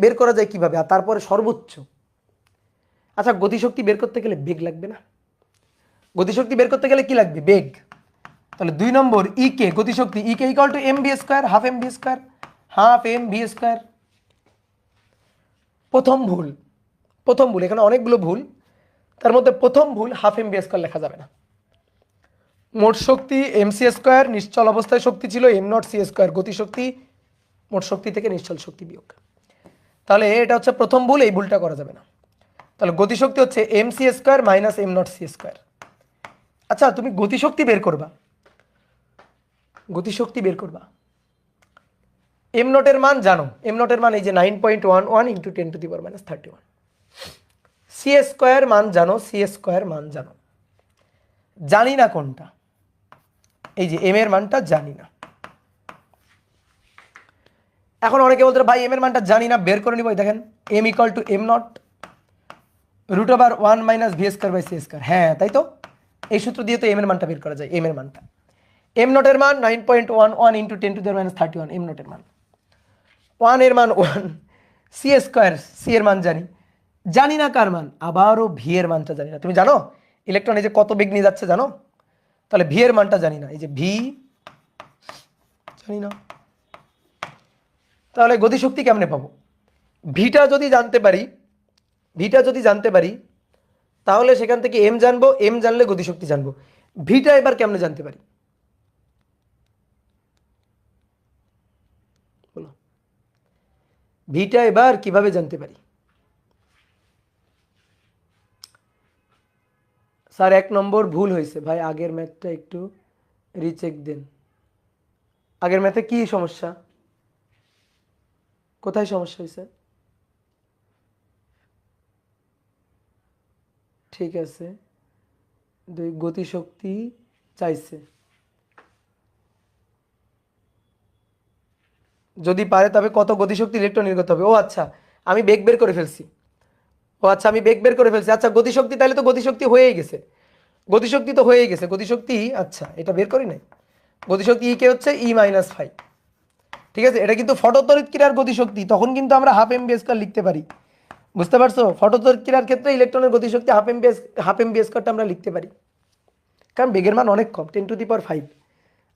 বের করা যায় কিভাবে, আর তারপরে সর্বোচ্চ। আচ্ছা, গতিশক্তি বের করতে গেলে বেগ লাগবে না? গতিশক্তি বের করতে গেলে কি লাগবে? বেগ। তাহলে 2 নম্বর ই কে, গতিশক্তি E K equal to M V square, half M V square, half M V square. প্রথম ভুল, এখানে অনেকগুলো ভুল, তার মধ্যে প্রথম ভুল হাফ এম ভি স্কয়ার লেখা যাবে না। মোট শক্তি এম সি স্কয়ার, নিশ্চল অবস্থায় শক্তি ছিল এম নট সি স্কয়ার, গতিশক্তি মোট শক্তি থেকে নিশ্চল শক্তি বিয়োগ। তাহলে এটা হচ্ছে প্রথম ভুল, এই ভুলটা করা যাবে না। তাহলে গতিশক্তি হচ্ছে m c square minus am not c square. আচ্ছা, তুমি গতিশক্তি বের করবা, এম নটের মান জানো, এম নটের মান এই যে 9.11 ইন্টু 10⁻31, সি স্কয়ার মান জানো, জানি না কোনটা, এই যে এম এর মানটা জানি না। এখন অনেকে বলতে ভাই এম এর মানটা জানি না, বের করে নিব। দেখেন m equal to am not √1 minus v square by c square. হ্যাঁ তাই তো, এই সূত্র দিয়ে তো এম এর মানটা বের করা যায়। এম এর মানটা, এম নটের মান 9.11 ইন্টু 10⁻31, এম নটের মান 1 এর মান 1, সি স্কয়ার, সি এর মান জানি না কার মান, আবারও ভি এর মানটা জানি না। তুমি জানো ইলেকট্রন এই যে কত বেগ নিয়ে যাচ্ছে জানো? তাহলে ভি এর মানটা জানি না, এই যে ভি জানি না। তাহলে গতিশক্তি কেমনে পাবো? ভিটা যদি জানতে পারি তাহলে সেখান থেকে এম জানবো, এম জানলে গতিশক্তি জানবো। ভিটা এবার কেমনে জানতে পারি বলো? ভিটা এবার কিভাবে জানতে পারি? স্যার 1 নম্বর ভুল হয়েছে ভাই, আগের ম্যাথটা একটু রিচেক দেন। আগের ম্যাথে কি সমস্যা, কোথায় সমস্যা হয়েছে? ঠিক আছে, গতিশক্তি চাইছে, যদি পারে তবে কত গতিশক্তি ইলেকট্রন নির্গত হবে। ও আচ্ছা, আমি বেগ বের করে ফেলছি। আচ্ছা, গতিশক্তি, তাহলে তো গতিশক্তি হয়েই গেছে, গতিশক্তি। আচ্ছা, এটা বের করি নাই। গতিশক্তি ই কে হচ্ছে E-5। ঠিক আছে, এটা কিন্তু ফটোতড়িৎ ক্রিয়ার গতিশক্তি, তখন কিন্তু আমরা হাফ এম ভি স্কয়ার লিখতে পারি। বুঝতে পারছো? ফটোতড়িৎ ক্রিয়ার ক্ষেত্রে ইলেকট্রনের গতিশক্তি হাফ এম ভি স্কয়ারটা আমরা লিখতে পারি, কারণ বেগের মান অনেক কম, 10⁵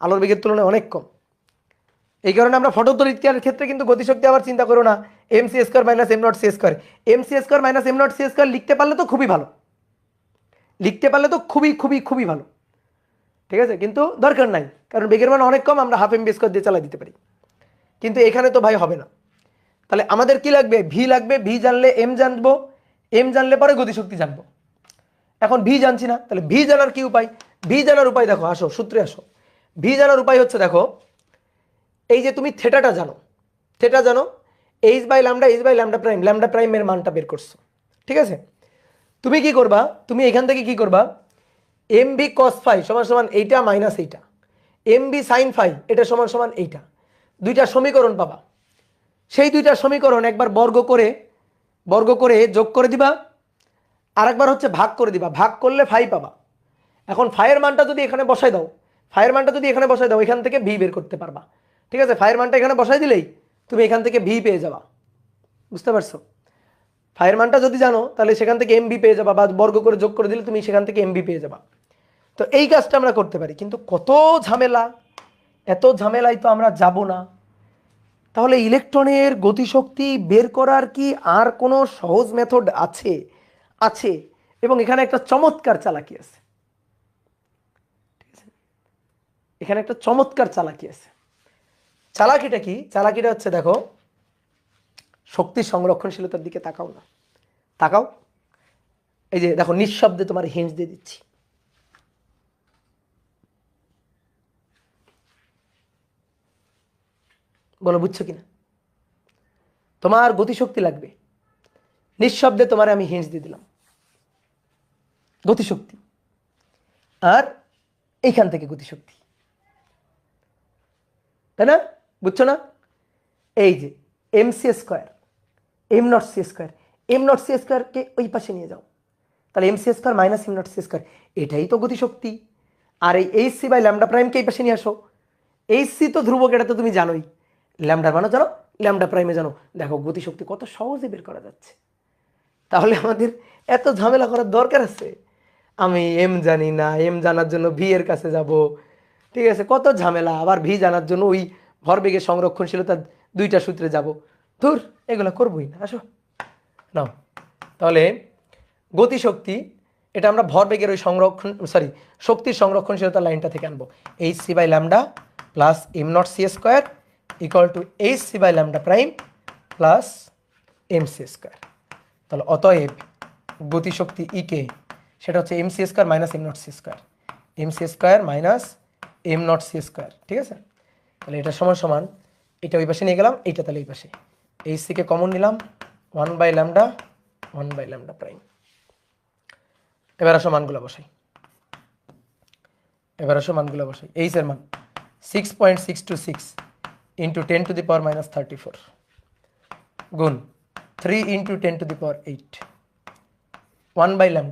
আলোর বেগের তুলনায় অনেক কম। এই কারণে আমরা ফটোতড়িৎকারের ক্ষেত্রে কিন্তু গতিশক্তি আবার চিন্তা করো না m C square minus am not C square. M C square minus am not C square লিখতে পারলে তো খুবই ভালো, লিখতে পারলে তো খুবই খুবই খুবই ভালো, ঠিক আছে, কিন্তু দরকার নাই, কারণ বেগের মান অনেক কম, আমরা হাফ এম বি স্কোয়ার দিয়ে চালাই দিতে পারি, কিন্তু এখানে তো ভাই হবে না। তাহলে আমাদের কি লাগবে? ভি লাগবে। ভি জানলে এম জানবো, এম জানলে পরে গতিশক্তি জানবো। এখন ভি জানছি না, তাহলে ভি জানার কি উপায়? ভি জানার উপায় দেখো, আসো সূত্রে আসো। ভি জানার উপায় হচ্ছে দেখো, এই যে তুমি থেটাটা জানো, থেটা জানো, h by lambda prime, lambda প্রাইমের মানটা বের করছো, ঠিক আছে। তুমি কি করবা? তুমি এখান থেকে কি করবা? এম বি কস ফাই সমান সমান এইটা মাইনাস এইটা, এম বি সাইন ফাই এটা সমান সমান এইটা, দুইটা সমীকরণ পাবা। সেই দুইটা সমীকরণ একবার বর্গ করে যোগ করে দিবা, আর একবার হচ্ছে ভাগ করে দিবা, ভাগ করলে ফাই পাবা। এখন ফাইয়ের মানটা যদি এখানে বসাই দাও, ফাইয়ের মানটা যদি এখানে বসাই দাও, এখান থেকে ভি বের করতে পারবা, ঠিক আছে। ফাইয়ের মানটা এখানে বসাই দিলেই তুমি এখান থেকে ভি পেয়ে যাবা, বুঝতে পারছো? ফাইয়ের মানটা যদি জানো তাহলে সেখান থেকে এম বি পেয়ে যাবা, বা বর্গ করে যোগ করে দিলে তুমি সেখান থেকে এম বি পেয়ে যাবা। তো এই কাজটা আমরা করতে পারি, কিন্তু কত ঝামেলা, এত ঝামেলায় তো আমরা যাব না। তাহলে ইলেকট্রনের গতিশক্তি বের করার কি আর কোনো সহজ মেথড আছে? আছে, এবং এখানে একটা চমৎকার চালাকি আছে, ঠিক আছে, এখানে একটা চমৎকার চালাকি আছে। চালাকিটা কি? চালাকিটা হচ্ছে দেখো, শক্তির সংরক্ষণশীলতার দিকে তাকাও না, তাকাও। এই যে দেখো, নিঃশব্দে তোমার হিন্টস দিয়ে দিচ্ছি। বলো বুঝছো কিনা? তোমার গতিশক্তি লাগবে, নিঃশব্দে তোমার আমি হিন্টস দিয়ে দিলাম, গতিশক্তি, আর এইখান থেকে গতিশক্তি, তাই না? বুঝছো না? এই যে M C square, am not C square, am not সি স্কোয়ারকে ওই পাশে নিয়ে যাও, তাহলে M C square minus am not C square, এটাই তো গতিশক্তি। আর এই এইচ সি বাই ল্যামডা প্রাইমকে এই পাশে নিয়ে আসো, এইচ সি তো ধ্রুবক, এটা তো তুমি জানোই, ল্যামডার মানও জানো, ল্যামডা প্রাইমে জানো, দেখো গতিশক্তি কত সহজে বের করা যাচ্ছে। তাহলে আমাদের এত ঝামেলা করার দরকার আছে? আমি এম জানি না, এম জানার জন্য ভি এর কাছে যাব, ঠিক আছে, কত ঝামেলা। আবার ভি জানার জন্য ওই ভরবেগের সংরক্ষণশীলতার দুইটা সূত্রে যাব, ধুর, এগুলো করবোই না, আসো নাও। তাহলে গতিশক্তি, এটা আমরা ভরবেগের ওই শক্তির সংরক্ষণশীলতা লাইনটা থেকে আনবো। H C by lambda plus m not C square equal to h C by lambda prime plus M C square. তাহলে অতএব গতিশক্তি ইকে সেটা হচ্ছে m C square minus am not C square, M C square minus am not C square, ঠিক আছে। তাহলে এটা সমান সমান, এটা ওই পাশে নিয়ে গেলাম, এইটা তাহলে এই পাশে, এইচ সিকে কমন নিলাম, 1/λ প্রাইম। এবার আসো মানগুলো বসাই, এইচ এর মান 6.626 ইন্টু 10⁻³ গুণ 3 ইন্টু 10⁸ 1/λ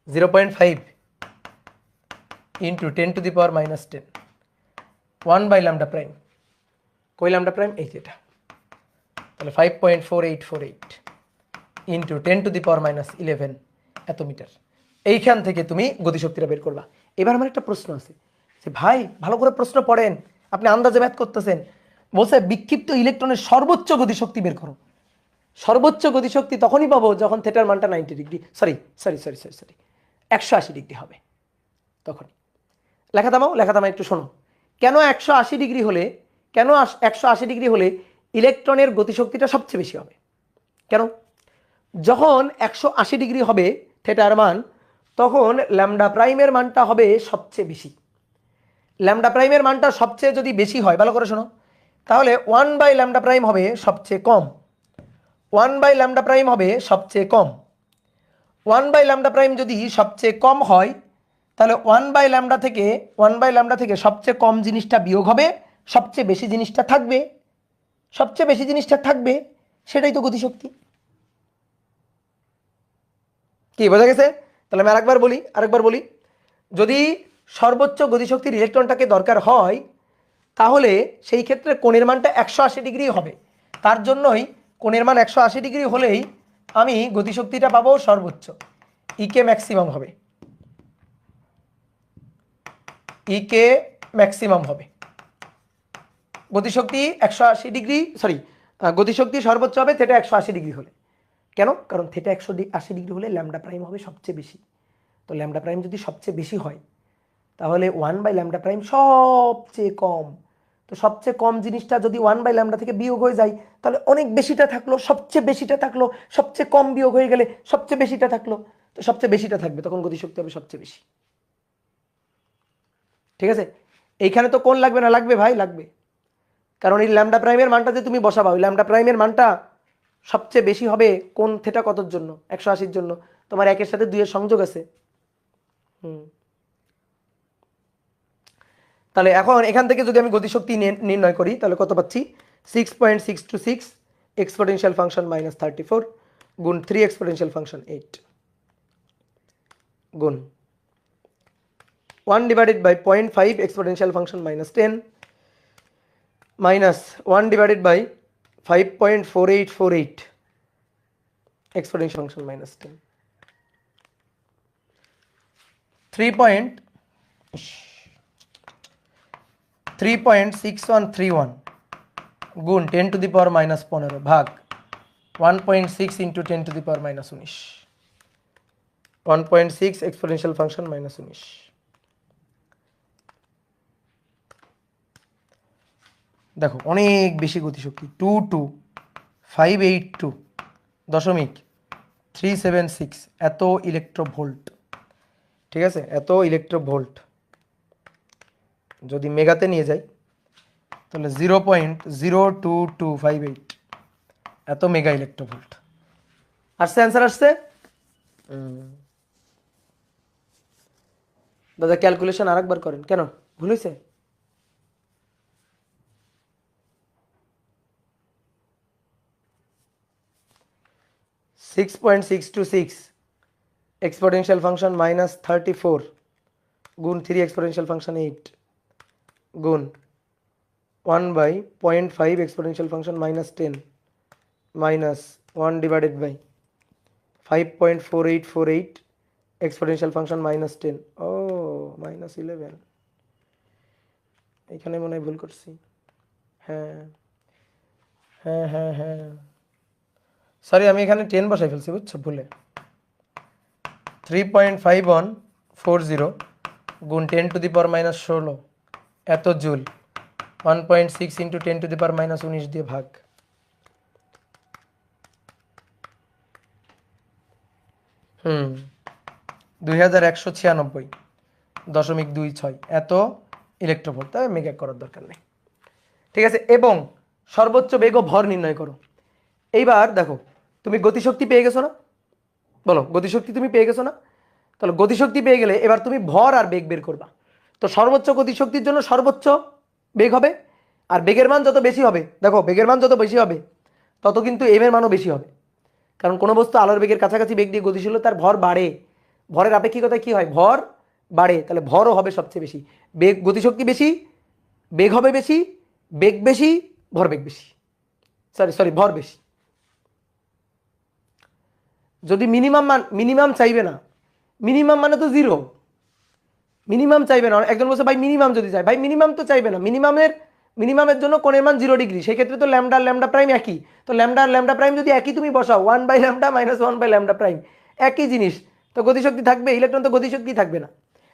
0.5 ইন্টু 10⁻10 1/λ প্রাইম, কই ল্যামডা প্রাইম? এই যেটা, তাহলে 5.4848 ইন্টু 10⁻11 এত মিটার। এইখান থেকে তুমি গতিশক্তিটা বের করবা। এবার আমার একটা প্রশ্ন আছে যে ভাই ভালো করে প্রশ্ন পড়েন, আপনি আন্দাজে ম্যাথ করতেছেন, বলছে বিক্ষিপ্ত ইলেকট্রনের সর্বোচ্চ গতিশক্তি বের করো। সর্বোচ্চ গতিশক্তি তখনই পাবো যখন থেটার মানটা 90 ডিগ্রি, সরি 180 ডিগ্রি হবে, তখনই। লেখা থামাও একটু শোনো। কেন 180 ডিগ্রি হলে, 180 ডিগ্রি হলে ইলেকট্রনের গতিশক্তিটা সবচেয়ে বেশি হবে? কেন? যখন 180 ডিগ্রি হবে থেটার মান, তখন ল্যামডা প্রাইমের মানটা হবে সবচেয়ে বেশি। ল্যামডা প্রাইমের মানটা সবচেয়ে যদি বেশি হয়, ভালো করে শোনো, তাহলে 1/λ প্রাইম হবে সবচেয়ে কম, 1/λ প্রাইম হবে সবচেয়ে কম। 1/λ প্রাইম যদি সবচেয়ে কম হয়, তাহলে 1/λ থেকে সবচেয়ে কম জিনিসটা বিয়োগ হবে, সবচেয়ে বেশি জিনিসটা থাকবে, সবচেয়ে বেশি জিনিসটা থাকবে, সেটাই তো গতিশক্তি। কি বোঝা গেছে? তাহলে আমি আরেকবার বলি, যদি সর্বোচ্চ গতিশক্তির ইলেকট্রনটাকে দরকার হয়, তাহলে সেই ক্ষেত্রে কোণের মানটা 180 ডিগ্রি হবে। তার জন্যই কোণের মান 180 ডিগ্রি হলেই আমি গতিশক্তিটা পাবো সর্বোচ্চ, ইকে ম্যাক্সিমাম হবে, ইকে ম্যাক্সিমাম হবে। গতিশক্তি 180 ডিগ্রি, সরি, গতিশক্তি সর্বোচ্চ হবে থেটা 180 ডিগ্রি হলে। কেন? কারণ থেটা 180 ডিগ্রি হলে ল্যামডা প্রাইম হবে সবচেয়ে বেশি। তো ল্যামডা প্রাইম যদি সবচেয়ে বেশি হয় তাহলে 1/λ প্রাইম সবচেয়ে কম। তো সবচেয়ে কম জিনিসটা যদি 1/λ থেকে বিয়োগ হয়ে যায় তাহলে অনেক বেশিটা থাকলো, সবচেয়ে বেশিটা থাকলো, সবচেয়ে কম বিয়োগ হয়ে গেলে সবচেয়ে বেশিটা থাকলো, তো সবচেয়ে বেশিটা থাকবে, তখন গতিশক্তি হবে সবচেয়ে বেশি। ঠিক আছে? এইখানে তো কোণ লাগবে না? লাগবে ভাই, লাগবে। কারণ এই ল্যামডা প্রাইমের মানটা যে তুমি বসাবা, ওই ল্যামডা প্রাইমের মানটা সবচেয়ে বেশি হবে কোণ থেটা কতর জন্য? 180-র জন্য। তোমার 1-এর সাথে 2-এর সংযোগ আছে। তাহলে এখন এখান থেকে যদি আমি গতিশক্তি নির্ণয় করি তাহলে কত পাচ্ছি? 6.626 এক্সপোনেনশিয়াল ফাংশন -34 গুণ 3 এক্সপোনেনশিয়াল ফাংশন 8 গুণ 1 divided by 0.5 exponential function -10 minus 1 divided by 5.4848 exponential function -10 3.6131 গুণ 10 টু দি পাওয়ার -15 ভাগ 1.6 into 10 to the power -19 1.6 exponential function -19। দেখো অনেক বেশি গতিশক্তি 22582.376 এত ইলেকট্রোভোল্ট। ঠিক আছে? এত ইলেকট্রোভোল্ট যদি মেগাতে নিয়ে যাই তাহলে 0.02258 এত মেগা ইলেকট্রোভোল্ট আসছে। অ্যান্সার আসছে? দাদা ক্যালকুলেশন আরেকবার করেন, কেন ভুল হয়েছে? (6.626) এক্সপোনেনশিয়াল ফাংশন -34 গুণ 3 এক্সপোনেনশিয়াল ফাংশন 8 গুণ 1/0.5 exponential function -10 minus 1 divided by 5.4848 exponential function -10 ও -11। এখানে মনে হয় ভুল করছি। হ্যাঁ হ্যাঁ হ্যাঁ হ্যাঁ, সরি, আমি এখানে 10 বসাই ফেলছি, বুঝছো, ভুলে। 3.5140 গুণ 10 টু দি পাওয়ার -16 এত joule 1.6 into 10 to the power -19 দিয়ে ভাগ। হুম 2196.26 এত ইলেকট্রোভোল্ট। তবে মেগা করার দরকার নেই। ঠিক আছে? এবং সর্বোচ্চ বেগ ও ভর নির্ণয় করো। এইবার দেখো তুমি গতিশক্তি পেয়ে গেছো না? বলো, গতিশক্তি তুমি পেয়ে গেছো না? তাহলে গতিশক্তি পেয়ে গেলে এবার তুমি ভর আর বেগ বের করবা। তো সর্বোচ্চ গতিশক্তির জন্য সর্বোচ্চ বেগ হবে, আর বেগের মান যত বেশি হবে, দেখো বেগের মান যত বেশি হবে তত কিন্তু এম এর মানও বেশি হবে। কারণ কোনো বস্তু আলোর বেগের কাছাকাছি বেগ দিয়ে গতিশীল হলে তার ভর বাড়ে। ভরের আপেক্ষিকতায় কি হয়? ভর বাড়ে, তাহলে ভরও হবে সবচেয়ে বেশি। বেগ, গতিশক্তি বেশি, বেগ হবে বেশি, বেগ বেশি, ভরবেগ বেশি, সরি ভর বেশি। যদি মিনিমাম চাইবে না, মিনিমাম মানে তো জিরো, মিনিমাম চাইবে না। একজন বলছে ভাই মিনিমাম যদি চাই, ভাই মিনিমাম তো চাইবে না। মিনিমামের জন্য কোণের মান 0 ডিগ্রি, সেক্ষেত্রে তো ল্যামডা প্রাইম একই। তো ল্যামডা প্রাইম যদি একই তুমি বসাও 1/λ - 1/λ প্রাইম একই জিনিস, তো গতিশক্তি থাকবে, ইলেকট্রন তো গতিশক্তি থাকবে না।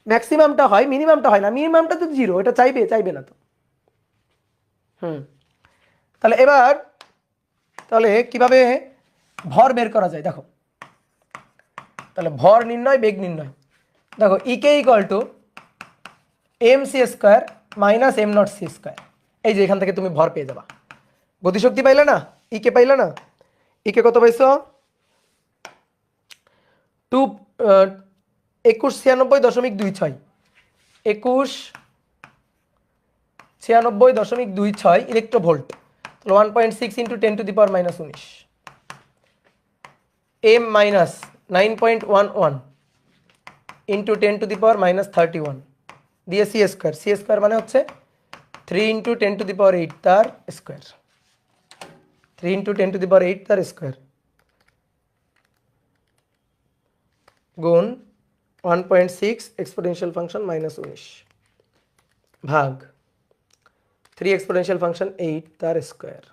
ম্যাক্সিমামটা হয়, মিনিমামটা হয় না। মিনিমামটা তো 0, এটা চাইবে না তো। তাহলে এবার তাহলে কিভাবে ভর বের করা যায় দেখো। তাহলে ভর নির্ণয়, বেগ নির্ণয়। দেখো ইকে ইকুয়াল টু mc² - m0c²। এই যে এখান থেকে তুমি ভর পেয়ে যাবা। গতিশক্তি পাইলে না, ইকে পাইলে না, ইকে কত পাইছো? 2196.26 2196.26 ইলেকট্রোভোল্ট। তাহলে 1.6 into 10 to the power -19 m minus 9.11 into 10 to the power -31 দিয়ে c² মানে হচ্ছে 3 ইন্টু 10 টু দি পাওয়ার 8 তার square, 3 into 10 to the power 8 তার স্কোয়ার গুণ 1.6 এক্সপোনেনশিয়াল ফাংশন -19 ভাগ 3 এক্সপোনেনশিয়াল ফাংশন 8 তার স্কোয়ার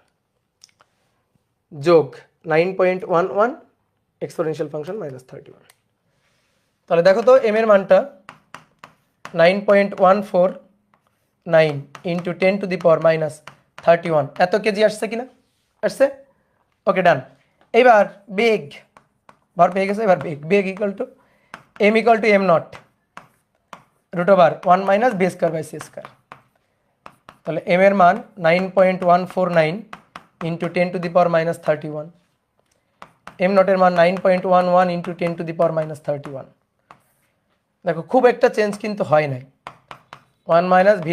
যোগ 9.11 এক্সপোনেনশিয়াল ফাংশন -31। তাহলে দেখো তো এম এর মানটা 9.149 ইন্টু 10⁻31 এত কেজি আসছে কিনা? আসছে। ওকে, ডান। এবার বেগ ভর পেয়ে গেছে। এবার বেগ equal to am not √1 - b² / c²। তাহলে এম এর মান 9.149 ইন্টু 10⁻31, এম নটের মান 9.11 ইন্টু 10⁻31। দেখো খুব একটা চেঞ্জ কিন্তু হয় নাই, 1 - b²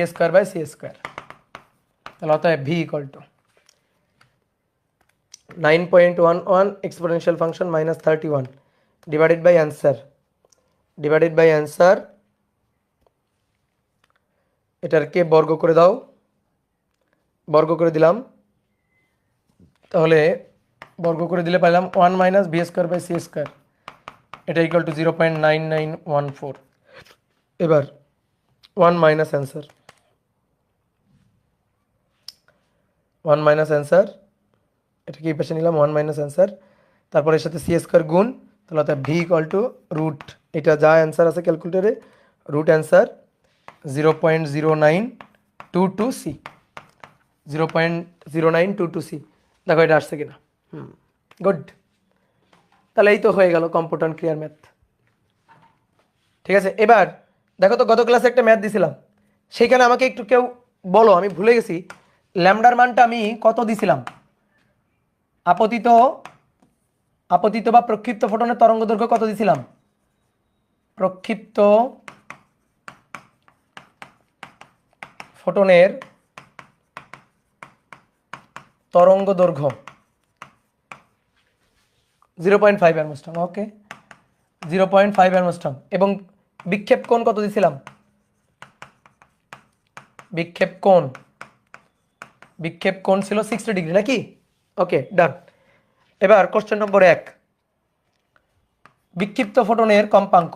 / c²। তাহলে অতএব V equal to 9.11 exponential function -31 divided by answer. এটাকে বর্গ করে দাও, বর্গ করে দিলাম। তাহলে বর্গ করে দিলে পাইলাম 1 - b² / c²। এটা ইকুয়াল টু 0.9914। এবার 1 মাইনাস অ্যান্সার, এটা কি পাশে নিলাম 1 মাইনাস অ্যান্সার, তারপর এর সাথে c² গুণ। তাহলে অর্থাৎ ভি ইকুয়াল টু রুট, এটা যা অ্যান্সার আছে ক্যালকুলেটরে রুট অ্যান্সার 0.0922c, 0.0922c। দেখো এটা আসছে কিনা। গুড। তাহলে এই তো হয়ে গেল কম্পিউটার ক্লিয়ার ম্যাথ। ঠিক আছে, এবার দেখো তো গত ক্লাসে একটা ম্যাথ দিছিলাম, সেইখানে আমাকে একটু কেউ বলো, আমি ভুলে গেছি ল্যামডার মানটা আমি কত দিছিলাম। আপতিত বা প্রক্ষিপ্ত ফোটনের তরঙ্গ দৈর্ঘ্য কত দিছিলাম? প্রক্ষিপ্ত ফোটনের তরঙ্গ দৈর্ঘ্য 0.5 অ্যাংস্ট্রম। ওকে, 0.5 অ্যাংস্ট্রম। এবং বিক্ষেপ কোণ কত দিছিলাম? বিক্ষেপ কোণ ছিল 60 ডিগ্রি নাকি? ওকে, ডান। এবার কোশ্চেন নম্বর 1, বিক্ষিপ্ত ফোটনের কম্পাঙ্ক।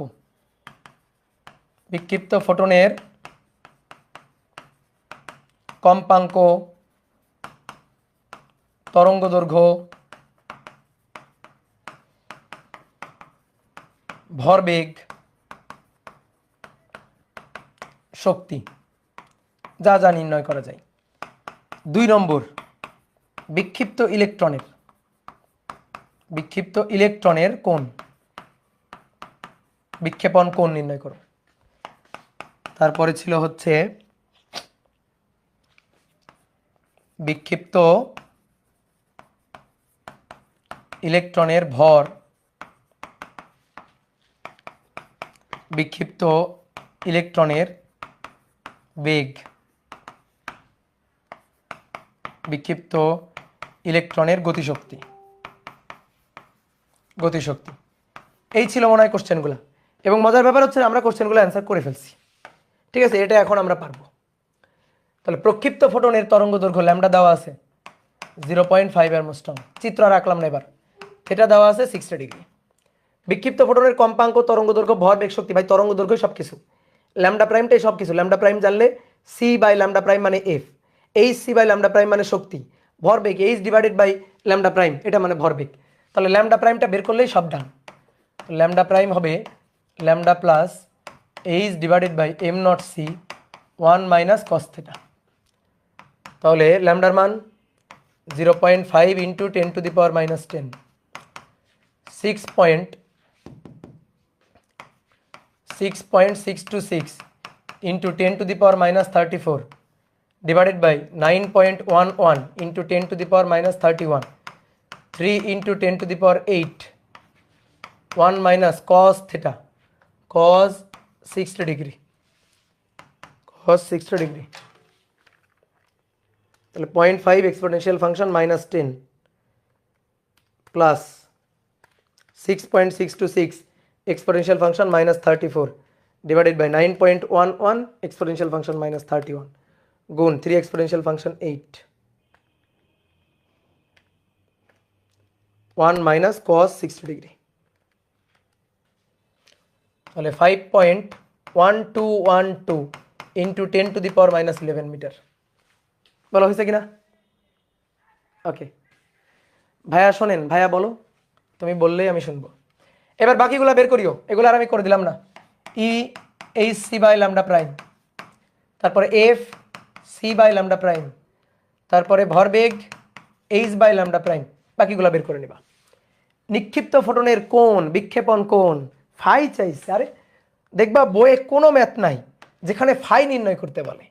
বিক্ষিপ্ত ফোটনের কম্পাঙ্ক, তরঙ্গ দৈর্ঘ্য, ভরবেগ, শক্তি, যা যা নির্ণয় করা যায়। 2 নম্বর, বিক্ষিপ্ত ইলেকট্রনের কোণ, বিক্ষেপণ কোণ নির্ণয় করো। তারপরে ছিল হচ্ছে বিক্ষিপ্ত ইলেকট্রনের ভর, বিক্ষিপ্ত ইলেকট্রনের বেগ, বিক্ষিপ্ত ইলেকট্রনের গতিশক্তি। এই ছিল মনে হয় কোশ্চেনগুলো। এবং মজার ব্যাপার হচ্ছে আমরা কোশ্চেনগুলো অ্যান্সার করে ফেলছি। ঠিক আছে, এটা এখন আমরা পারবো। তাহলে প্রক্ষিপ্ত ফোটনের তরঙ্গ দৈর্ঘ্য ল্যামডা দেওয়া আছে 0.5 অ্যাংস্ট্রম, চিত্র আর আঁকলাম না। এবার এটা দেওয়া আছে 60 ডিগ্রি। বিক্ষিপ্ত ফোটনের কম্পাঙ্ক, তরঙ্গ দৈর্ঘ্য, ভর, বেগ, শক্তি। ভাই তরঙ্গ দৈর্ঘ্য সব কিছু, ল্যামডা প্রাইমটাই সব কিছু। ল্যামডা প্রাইম জানলে সি বাই ল্যামডা প্রাইম মানে F, H C by lambda prime মানে শক্তি, ভরবেগ H divided by lambda prime এটা মানে ভরবেগ। তাহলে ল্যামডা প্রাইমটা বের করলেই সব ডান। ল্যামডা প্রাইম হবে lambda plus H divided by am not C 1 minus cos theta. তাহলে ল্যামডার মান 0.5 into 10⁻−10, 6.626 into 10⁻−34 divided by 9.11 into 10⁻31, 3 into 10⁸, 1 minus cos theta, cos 60 degree, তাহলে 0.5 exponential function -10 plus 6.626 exponential function -34 divided by 9.11 exponential function -31 গুণ 3 exponential function 8, 1 minus cos 60 degree. তাহলে 5.1212 into 10⁻11 metre. বলো হয়েছে কিনা? ওকে ভাইয়া শোনেন, ভাইয়া বলো, তুমি বললেই আমি শুনবো। এবার বাকিগুলো বের করিও, এগুলো আর আমি করে দিলাম না। E H C by lambda prime, তারপরে F C by lambda prime, তারপরে ভরবেগ এইচ বাই ল্যামডা প্রাইম, বাকিগুলো বের করে নেবা। নিক্ষিপ্ত ফোটনের কোণ, বিক্ষেপণ কোণ, ফাই চাইছে। আরে দেখবা বইয়ে কোনো ম্যাথ নাই যেখানে ফাই নির্ণয় করতে বলে,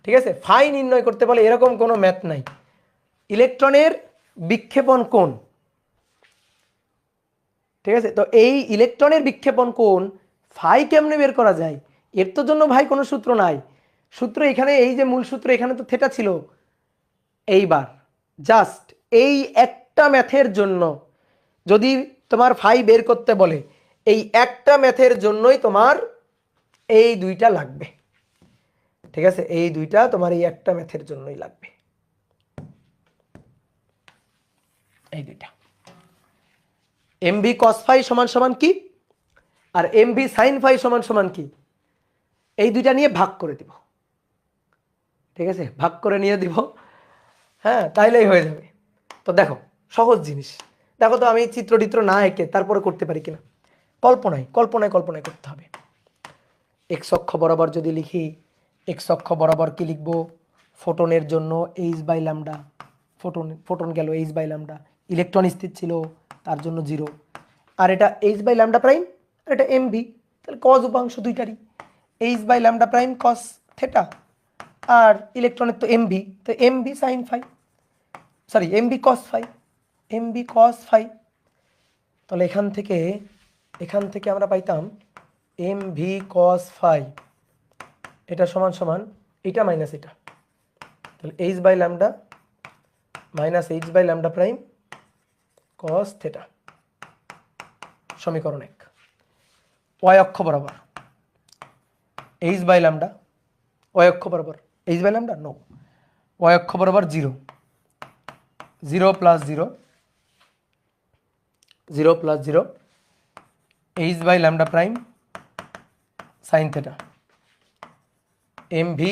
ঠিক আছে? ফাই নির্ণয় করতে বলে এরকম কোনো ম্যাথ নাই। ইলেকট্রনের বিক্ষেপণ কোণ, ঠিক আছে? তো এই ইলেকট্রনের বিক্ষেপণ কোণ ফাই কেমনে বের করা যায়, এর তো জন্য ভাই কোনো সূত্র নাই। সূত্র এখানে এই যে মূল সূত্র, এখানে তো থেটা ছিল। এইবার জাস্ট এই একটা ম্যাথের জন্য যদি তোমার ফাই বের করতে বলে, এই একটা ম্যাথের জন্যই তোমার এই দুইটা লাগবে, ঠিক আছে? এই দুইটা তোমার এই একটা ম্যাথের জন্যই লাগবে, এই দুইটা। এম ভি কস ফাই সমান সমান কি, আর এম ভি সাইন ফাই সমান সমান কি, এই দুইটা নিয়ে ভাগ করে দিব, ঠিক আছে? ভাগ করে নিয়ে দিব, হ্যাঁ, তাইলেই হয়ে যাবে। তো দেখো সহজ জিনিস, দেখো তো আমি চিত্র টিত্র না এঁকে তারপরে করতে পারি কিনা। কল্পনায় কল্পনায় কল্পনায় করতে হবে। এক্স অক্ষ বরাবর যদি লিখি, এক্স অক্ষ বরাবর কি লিখবো, ফোটনের জন্য এইচ বাই ল্যামডা, ফোটন গেল এইচ বাই ল্যামডা, ইলেকট্রন স্থির ছিল তার জন্য 0, আর এটা এইচ বাই ল্যামডা প্রাইম, আর এটা এম ভি, তাহলে কজ উপাংশ দুইটারই H by lambda prime cos theta, আর ইলেকট্রনের তো এম ভি, তো M V sine phi, sorry M V cos phi, M V cos phi. তাহলে এখান থেকে আমরা পাইতাম এম ভি কস ফাই, এটা সমান সমান এটা মাইনাস এটা, তাহলে H by lambda minus H by lambda prime cos theta, সমীকরণ 1। ওয়াই অক্ষ বরাবর এইচ বাই ল্যামডা, ওয়াই অক্ষ বরাবর H by lambda no, Y অক্ষ বরাবর 0, 0 plus 0, 0 plus 0, H by lambda prime sine theta, M V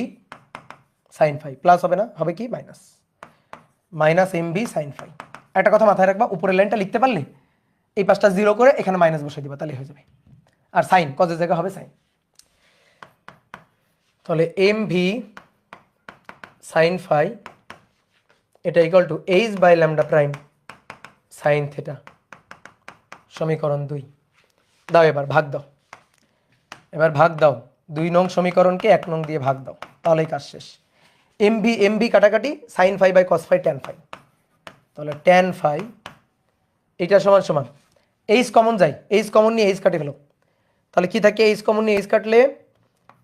sine phi, plus হবে না, হবে কি minus, minus M V sine phi. একটা কথা মাথায় রাখবা, উপরের লাইনটা লিখতে পারলে এই পাশটা 0 করে এখানে মাইনাস বসে দিবা, তাহলে হয়ে যাবে। আর সাইন কজের জায়গা হবে সাইন, তাহলে এম ভি সাইন ফাই এটা equal to H by lambda prime sine theta, সমীকরণ 2। দাও এবার ভাগ দাও, এবার ভাগ দাও 2 নং সমীকরণকে 1 নং দিয়ে ভাগ দাও, তাহলেই কাজ শেষ। এম ভি কাটাকাটি, sine phi by cos phi tan phi, তাহলে ট্যান ফাই এটা সমান সমান এইচ কমন যায়, এইচ কমন নিয়ে এইচ কাটে ফেলো, তাহলে কি থাকে, এইচ কমন নিয়ে এইচ কাটলে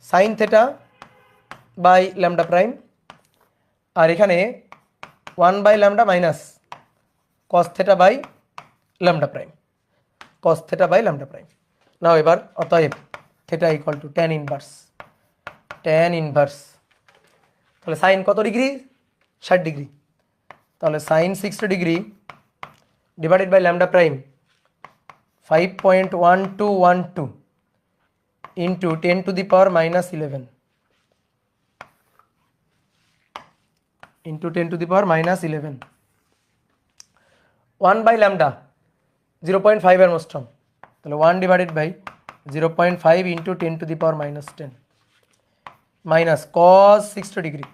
sine theta by lambda prime, আর এখানে 1 by lambda minus cos theta by lambda prime, cos theta by lambda prime. Now এবার অতএব theta equal to tan inverse, tan inverse, তাহলে সাইন কত ডিগ্রি, 60 ডিগ্রি, তাহলে sine 60 degree divided by lambda prime 5.1212 into 10 to the power minus 11 into 10 to the power minus 11, 1 by lambda 0.5 এর মোস্টম, তাহলে 1 divided by 0.5 into 10 to the power minus 10 minus cos 60 degree,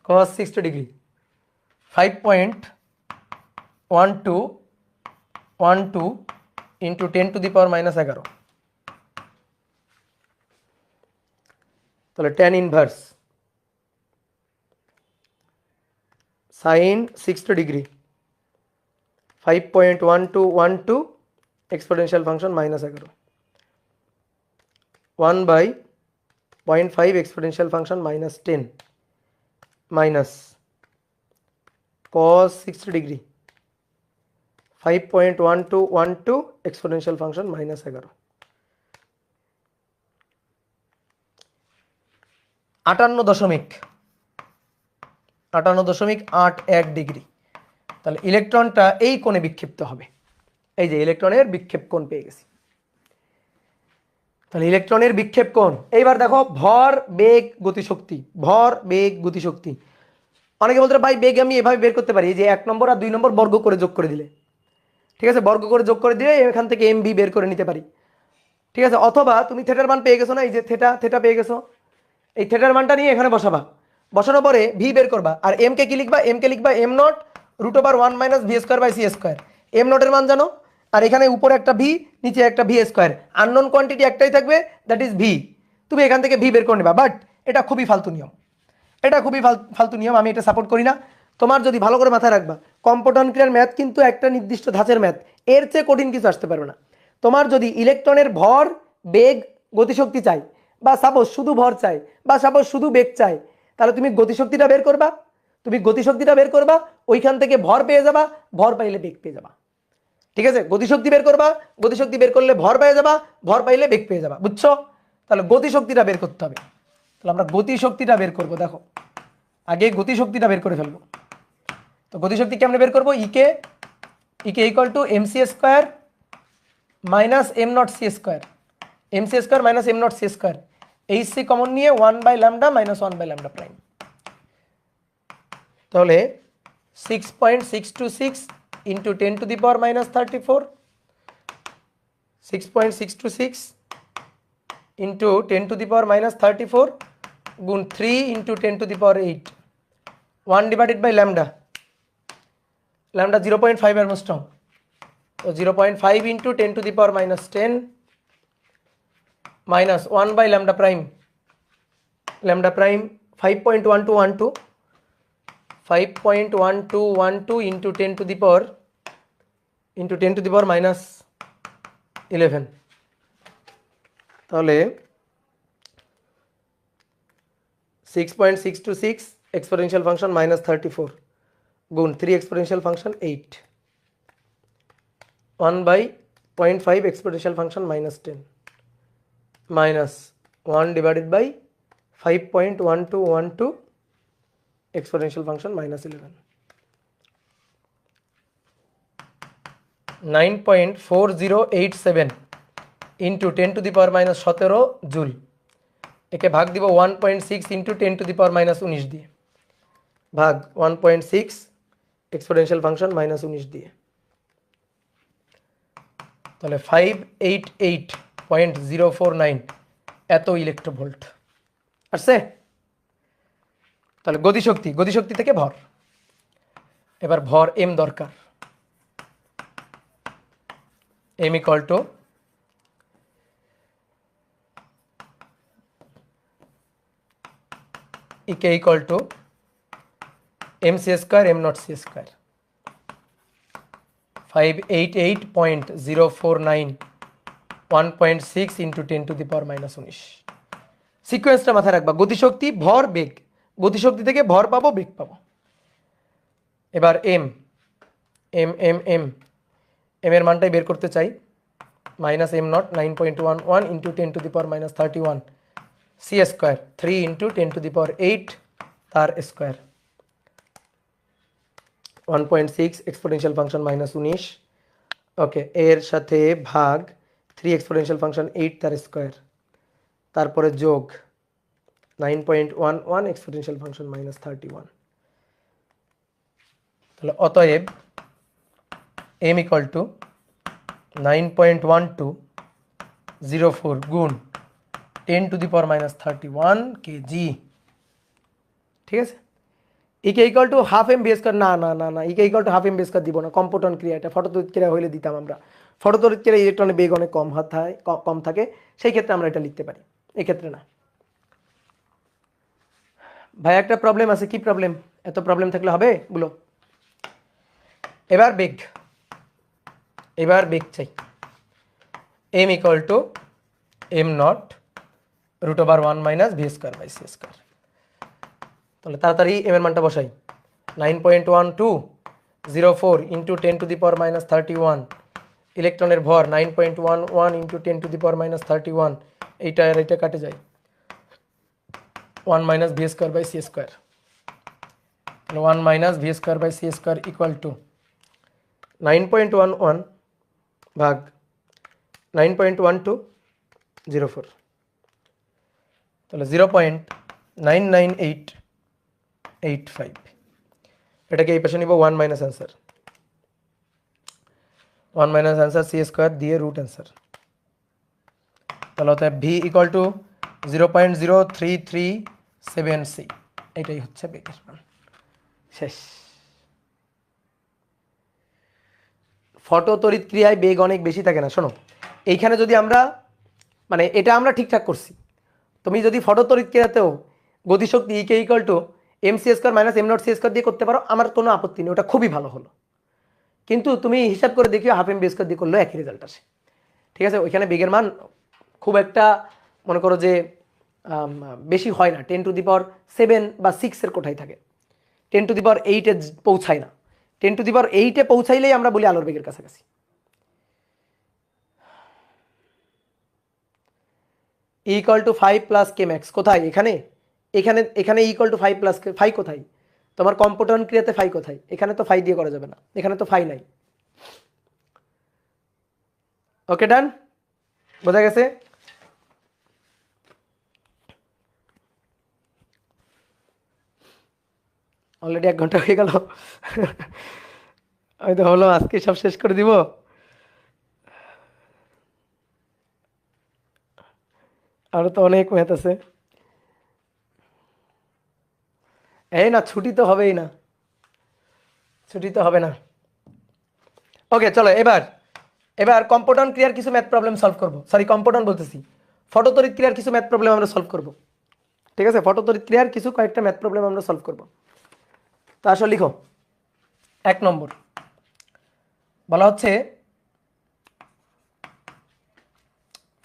cos 60 degree 5.1212 into 10 to the power minus 11, তাহলে tan inverse sine 60 degree 5.1212 exponential function minus 11, 1 by 0.5 exponential function minus 10 minus cos 60 degree 5.1212 exponential function minus 11, 58.81 degree. তাহলে ইলেকট্রনটা এই কোণে বিক্ষিপ্ত হবে, এই যে ইলেকট্রনের বিক্ষেপ কোণ পেয়ে গেছি। তাহলে ইলেকট্রনের বিক্ষেপ কোণ। এইবার দেখো ভর বেগ গতিশক্তি, ভর বেগ গতিশক্তি। অনেকে বলতে ভাই বেগ আমি এভাবে বের করতে পারি যে 1 নম্বর আর 2 নম্বর বর্গ করে যোগ করে দিলে, ঠিক আছে, বর্গ করে যোগ করে দিলে এখান থেকে এম ভি বের করে নিতে পারি, ঠিক আছে। অথবা তুমি থেটার মান পেয়ে গেছো না, এই যে থেটা, থেটা পেয়ে গেছো, এই থেটার মানটা নিয়ে এখানে বসাবা, বসানোর পরে ভি বের করবা। আর এম কে কি লিখবা, এম কে লিখবা M not root over 1 minus V square by C square. M নটের মান জানো, আর এখানে উপরে একটা ভি, নিচে একটা ভি স্কোয়ার, আননোন কোয়ান্টিটি একটাই থাকবে, দ্যাট ইজ ভি। তুমি এখান থেকে ভি বের করে নেবা, বাট এটা খুবই ফালতু নিয়ম, এটা খুবই ফালতু নিয়ম, আমি এটা সাপোর্ট করি না। তোমার যদি ভালো করে মাথায় রাখবা, কম্পাউন্ড ক্রিয়ার ম্যাথ কিন্তু একটা নির্দিষ্ট ধাঁচের ম্যাথ, এর চেয়ে কঠিন কিছু আসতে পারবে না। তোমার যদি ইলেকট্রনের ভর বেগ গতিশক্তি চাই, বা সাপোজ শুধু ভর চাই, বা সাপোজ শুধু বেগ চাই, তাহলে তুমি গতিশক্তিটা বের করবা, তুমি গতিশক্তিটা বের করবা, ওইখান থেকে ভর পেয়ে যাবা, ভর পাইলে বেগ পেয়ে যাবা, ঠিক আছে। গতিশক্তি বের করবা, গতিশক্তি বের করলে ভর পেয়ে যাবা, ভর পাইলে বেগ পেয়ে যাবা, বুঝছো? তাহলে গতিশক্তিটা বের করতে হবে। তাহলে আমরা গতিশক্তিটা বের করব, দেখো আগে গতিশক্তিটা বের করে ফেলবো। তো গতিশক্তি কেমনে বের করবো, E K equal to M C square minus am not C square, M C square minus am not C square, H C common নিয়ে 1 by lambda minus 1 by lambda prime. তাহলে 6.626 into 10 to the power minus 34, 6.626 into 10 to the power minus 34 গুণ 3 into 10 to the power 8, 1 divided by lambda, lambda 0.5 angstrom, তো 0.5 into 10 to the power minus 10 minus 1 by lambda prime, lambda prime 5.1212, 5.1212 into 10 to the power minus 11, তাহলে 6.626 exponential function minus 34 গুণ 3 exponential function 8, 1 by 0.5 exponential function minus 10 minus 1 divided by 5.1212 exponential function minus 11, 9.4087 into 10 to the power minus 17 joule. একে ভাগ দিব 1.6 into 10 to the power minus 19 দিয়ে, ভাগ 1.6 exponential function minus 19 দিয়ে, তাহলে 588.049 এত ইলেকট্রোভোল্ট আসছে। তাহলে গতিশক্তি, গতিশক্তি থেকে ভর, এবার ভর এম দরকার, M equal to E K equal to M C square am not C square, 588.049 1.6 into 10 to the power minus 19। সিকোয়েন্সটা মাথায় রাখবা, গতিশক্তি ভর বেগ, গতিশক্তি থেকে ভর পাবো বেগ পাবো। এবার M M M M M এর মানটাই বের করতে চাই, minus am not 9.11 into 10 to the power minus 31 C square 3 into 10 to the power 8 তার square, 1.6 exponential function minus 19, okay, এর সাথে ভাগ 3 এক্সপোনেনশিয়াল ফাংশন 8 তার স্কোয়ার, তারপরে যোগ 9.11 এক্সপোনেনশিয়াল ফাংশন মাইনাস 31। তাহলে অতএব এম ইকুয়াল টু 9.1204 গুণ 10 to the power minus 31 KG, ঠিক আছে। E K equal to half M B square, না না না না, E K equal to half M B square দিব না, কম্পোটন ক্রিয়া, এটা ফটোতড়িৎ ক্রিয়া হইলে দিতাম আমরা, ফটোতড়িৎ ক্রিয়া ইলেকট্রনের বেগ অনেক কম থাকে, সেই ক্ষেত্রে আমরা এটা লিখতে পারি, এই ক্ষেত্রে না। ভাই একটা প্রবলেম আছে, কি প্রবলেম? এত প্রবলেম থাকলে হবে বলো। এবার বেগ, এবার বেগ চাই, M equal to am not root over 1 minus V square by C square. তাহলে তাড়াতাড়ি এম এর মানটা বসাই, 9.1204 into 10 to the power minus 31, ইলেকট্রনের ভর 9.11 into 10 to the power minus 31, এইটা আর এইটা কাটে যায়, 1 minus V square by C square, 1 minus V square by C square equal to 9.11 ভাগ 9.12 04, তাহলে 0.99885, এটাকে এই পাশে নিব 1 minus answer, 1 minus answer C square দিয়ে রুট অ্যান্সার, তাহলে অতএব ভি ইকুয়াল টু 0.0337 এটাই হচ্ছে বেগের মান। শেষ। ফটো তড়িৎ ক্রিয়ায় বেগ অনেক বেশি থাকে না। শোনো, এইখানে যদি আমরা মানে এটা আমরা ঠিকঠাক করছি, তুমি যদি ফটো তড়িৎ ক্রিয়াতেও গতিশক্তি E K equal to M C square minus am not C square দিয়ে করতে পারো, আমার কোনো আপত্তি নেই, ওটা খুবই ভালো হলো। কিন্তু তুমি হিসাব করে দেখিও হাফ এম বি স্কোয়ার দিয়ে করলেও একই রেজাল্ট আসে। ঠিক আছে, ওইখানে বেগের মান খুব একটা মনে করো যে বেশি হয় না, 10⁻7 বা 6-এর কোঠায় থাকে, 10⁸ পৌঁছায় না। 10⁸ পৌঁছাইলেই আমরা বলি আলোর বেগের কাছাকাছি। Equal to 5 plus K max কোথায়? এখানে এখানে এখানে ইকুয়াল টু 5 প্লাস ফাই কোথায়? তোমার কম্পোটন ক্রিয়াতে ফাই কোথায়? এখানে তো ফাই দিয়ে করা যাবে না, এখানে তো ফাই নাই। ওকে, ডান, বোঝা গেছে? অলরেডি 1 ঘন্টা হয়ে গেল। আমি তো ভাবলাম আজকে সব শেষ করে দিব। আরো তো অনেক ম্যাথ আছে। এই না, ছুটি তো হবেই না, ছুটি তো হবে না। ওকে, চলো এবার এবার কম্পোটন ক্রিয়ার কিছু ম্যাথ প্রবলেম সলভ করব। সরি, কম্পোটন বলতেছি, ফটোতড়িৎ ক্রিয়ার কিছু ম্যাথ প্রবলেম আমরা সলভ করব। ঠিক আছে, ফটোতড়িৎ ক্রিয়ার কিছু কয়েকটা ম্যাথ প্রবলেম আমরা সলভ করব। তো আসলে লিখো, 1 নম্বর বলা হচ্ছে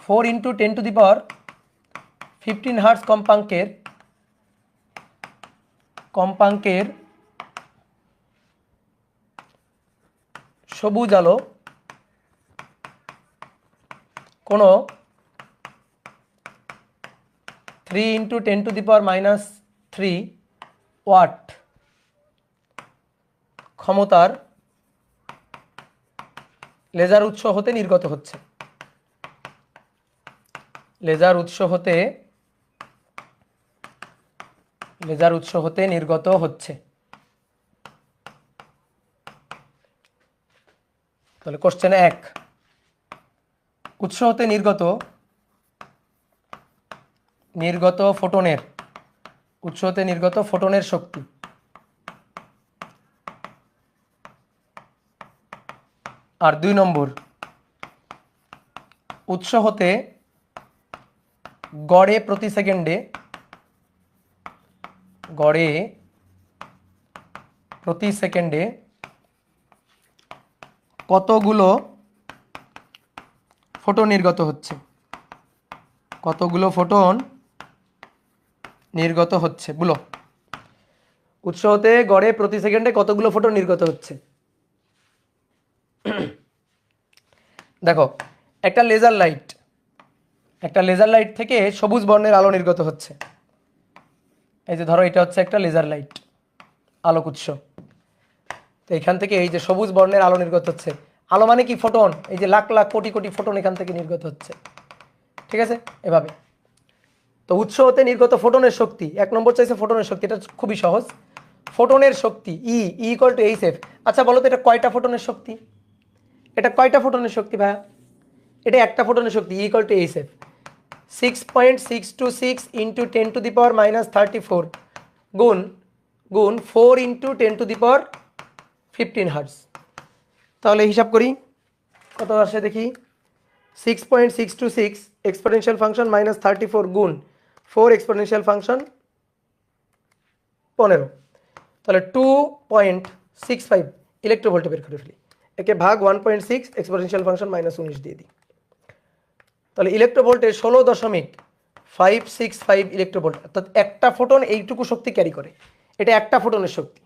4 × 10⁻15 হার্টজ কম্পাঙ্কের সবুজ আলো কোনো 3 × 10⁻³ ওয়াট ক্ষমতার লেজার উৎস হতে নির্গত হচ্ছে। লেজার উৎস হতে নির্গত হচ্ছে। তাহলে কোশ্চেন 1, উৎস হতে নির্গত ফোটনের শক্তি। আর 2 নম্বর, উৎস হতে গড়ে প্রতি সেকেন্ডে কতগুলো ফোটন নির্গত হচ্ছে, বলো। উৎস হতে গড়ে প্রতি সেকেন্ডে কতগুলো ফোটন নির্গত হচ্ছে? দেখো, একটা লেজার লাইট থেকে সবুজ বর্ণের আলো নির্গত হচ্ছে। এই যে ধরো, এটা হচ্ছে একটা লেজার লাইট, আলোক উৎস। তো এখান থেকে এই যে সবুজ বর্ণের আলো নির্গত হচ্ছে। আলো মানে কি? ফোটন। এই যে লাখ লাখ কোটি কোটি ফোটন এখান থেকে নির্গত হচ্ছে। ঠিক আছে, এভাবে। তো উৎস হতে নির্গত ফোটনের শক্তি, 1 নম্বর চাইছে ফোটনের শক্তি। এটা খুবই সহজ, ফোটনের শক্তি ই ইকুয়াল টু এইচ এফ। আচ্ছা বলো তো, এটা কয়টা ফোটনের শক্তি? ভাইয়া? এটা একটা ফোটনের শক্তি, ইকুয়াল টু এইচ এফ। 6.626 × 10⁻³ গুণ 4 × 10⁻15 হার্টজ। তাহলে হিসাব করি কত আসে দেখি। 6.626 এক্সপোনেনশিয়াল ফাংশন -34 গুণ 4 এক্সপোনেনশিয়াল ফাংশন 15, তাহলে 2.65 ইলেকট্রোভোল্টে বের করে ফেলি। একে ভাগ 1.6 এক্সপোনেনশিয়াল ফাংশন -19 দিয়ে দিই। তাহলে ইলেকট্রোভোল্টে 16.565 ইলেকট্রোভোল্ট, অর্থাৎ একটা ফোটন এইটুকু শক্তি ক্যারি করে। এটা একটা ফোটনের শক্তি।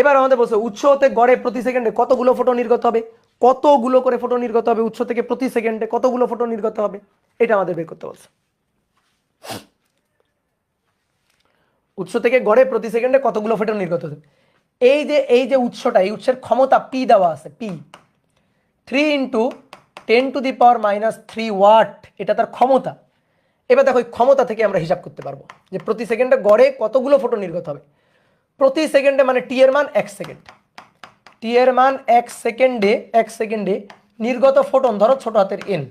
এবার আমাদের বলছে উৎস হতে গড়ে প্রতি সেকেন্ডে কতগুলো ফোটন নির্গত হবে, কতগুলো করে ফোটন নির্গত হবে উৎস থেকে প্রতি সেকেন্ডে, কতগুলো ফোটন নির্গত হবে, এটা আমাদের বের করতে বলছে। উৎস থেকে গড়ে প্রতি সেকেন্ডে কতগুলো ফোটন নির্গত হবে। এই যে উৎসটা, এই উৎসের ক্ষমতা পি দেওয়া আছে, পি 3 × 10⁻³ ওয়াট, এটা তার ক্ষমতা। এবার দেখো এই ক্ষমতা থেকে আমরা হিসাব করতে পারবো যে প্রতি সেকেন্ডে গড়ে কতগুলো ফোটন নির্গত হবে। প্রতি সেকেন্ডে মানে টি এর মান 1 সেকেন্ড, টি এর মান 1 সেকেন্ডে নির্গত ফোটন ধরো ছোট হাতের এন।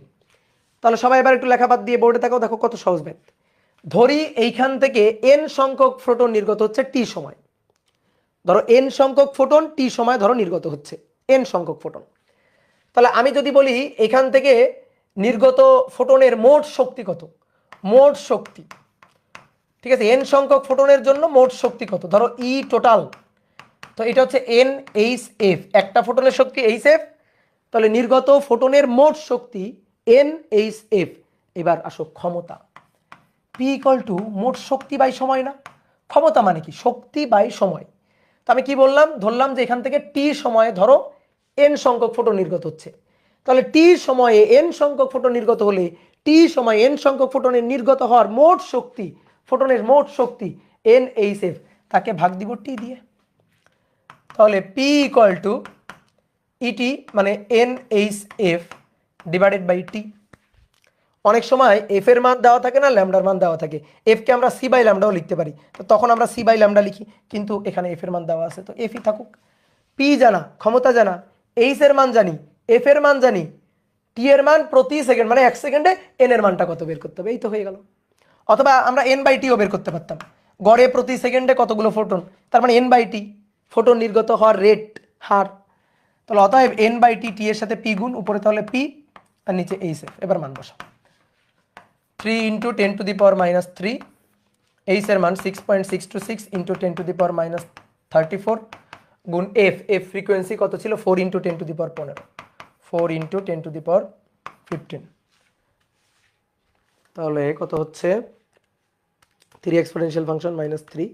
তাহলে সবাই এবার একটু লেখাপাত দিয়ে বোর্ডে থাকো, দেখো কত সহজ ম্যাথ। ধরি এইখান থেকে এন সংখ্যক ফোটন নির্গত হচ্ছে টি সময়, ধরো এন সংখ্যক ফোটন টি সময় ধরো নির্গত হচ্ছে এন সংখ্যক ফোটন। তাহলে আমি যদি বলি এখান থেকে নির্গত ফোটনের মোট শক্তি কত, মোট শক্তি, ঠিক আছে, এন সংখ্যক ফোটনের জন্য মোট শক্তি কত, ধরো ই টোটাল, তো এটা হচ্ছে এন এইচ এফ, একটা ফোটনের শক্তি এইচ এফ, তাহলে নির্গত ফোটনের মোট শক্তি এন এইচ এফ। এবার আসো ক্ষমতা, পি ইকুয়াল টু মোট শক্তি বাই সময় না, ক্ষমতা মানে কি শক্তি বাই সময়। তো আমি কি বললাম, ধরলাম যে এখান থেকে টি সময়ে ধরো এন সংখ্যক ফোটন নির্গত হচ্ছে, তাহলে টি সময়ে এন সংখ্যক ফোটন নির্গত হলে টি সময়ে এন সংখ্যক ফোটনের নির্গত হওয়ার মোট শক্তি, ফোটনের মোট শক্তি এন এইচ এফ, তাকে ভাগ দিব টি দিয়ে। তাহলে পি ইকুয়াল টু ইটি মানে N H F divided by T. অনেক সময় এফ এর মান দেওয়া থাকে না, ল্যামডার মান দেওয়া থাকে, এফকে আমরা সি বাই ল্যামডাও লিখতে পারি, তো তখন আমরা সি বাই ল্যামডা লিখি, কিন্তু এখানে এফ এর মান দেওয়া আছে তো এফই থাকুক। পি জানা, ক্ষমতা জানা, এইচ এর মান জানি, এফ এর মান জানি, টি এর মান প্রতি সেকেন্ড মানে 1 সেকেন্ডে এন এর মানটা কত বের করতে হবে, এই তো হয়ে গেল। অথবা আমরা এন বাই টিও বের করতে পারতাম, গড়ে প্রতি সেকেন্ডে কতগুলো ফোটন, তার মানে এন বাই টি ফোটন নির্গত হওয়ার রেট, হার। তাহলে অতএব এন বাই টি, টি এর সাথে পি গুণ, উপরে তাহলে পি আর নিচে এইচ এফ। এবার মান বসা, 3 × 10⁻³ এইচ এর মান 6.626 × 10⁻34 গুণ এফ, এফ ফ্রিকোয়েন্সি কত ছিল 4 × 10⁻15, 4 × 10⁻15, তাহলে কত হচ্ছে 3 exponential function -3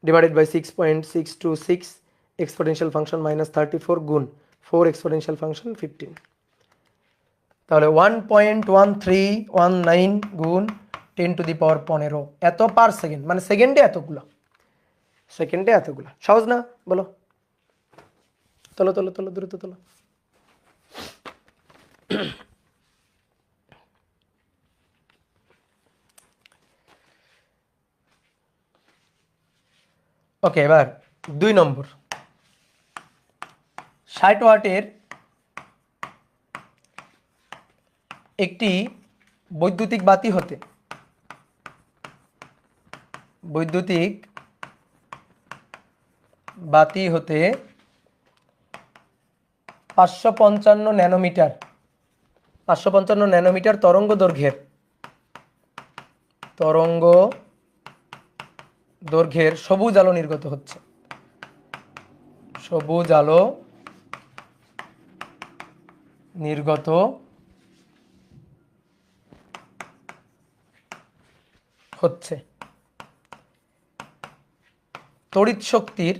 divided by 6.626 exponential function -34 গুণ 4 এক্সপোনেনশিয়াল ফাংশন 15, তাহলে 1.1319 গুণ 10⁻15 এত পার সেকেন্ড, মানে সেকেন্ডে এতগুলো, সেকেন্ডে এতগুলো। সহজ না বলো, তোলো তোলো তোলো দ্রুত তোলো। ওকে, এবার 2 নম্বর, 60 ওয়াটের একটি বৈদ্যুতিক বাতি হতে, বৈদ্যুতিক বাতি হতে 555 ন্যানোমিটার, 555 ন্যানোমিটার তরঙ্গ দৈর্ঘ্যের সবুজ আলো নির্গত হচ্ছে, সবুজ আলো নির্গত হচ্ছে। তড়িৎ শক্তির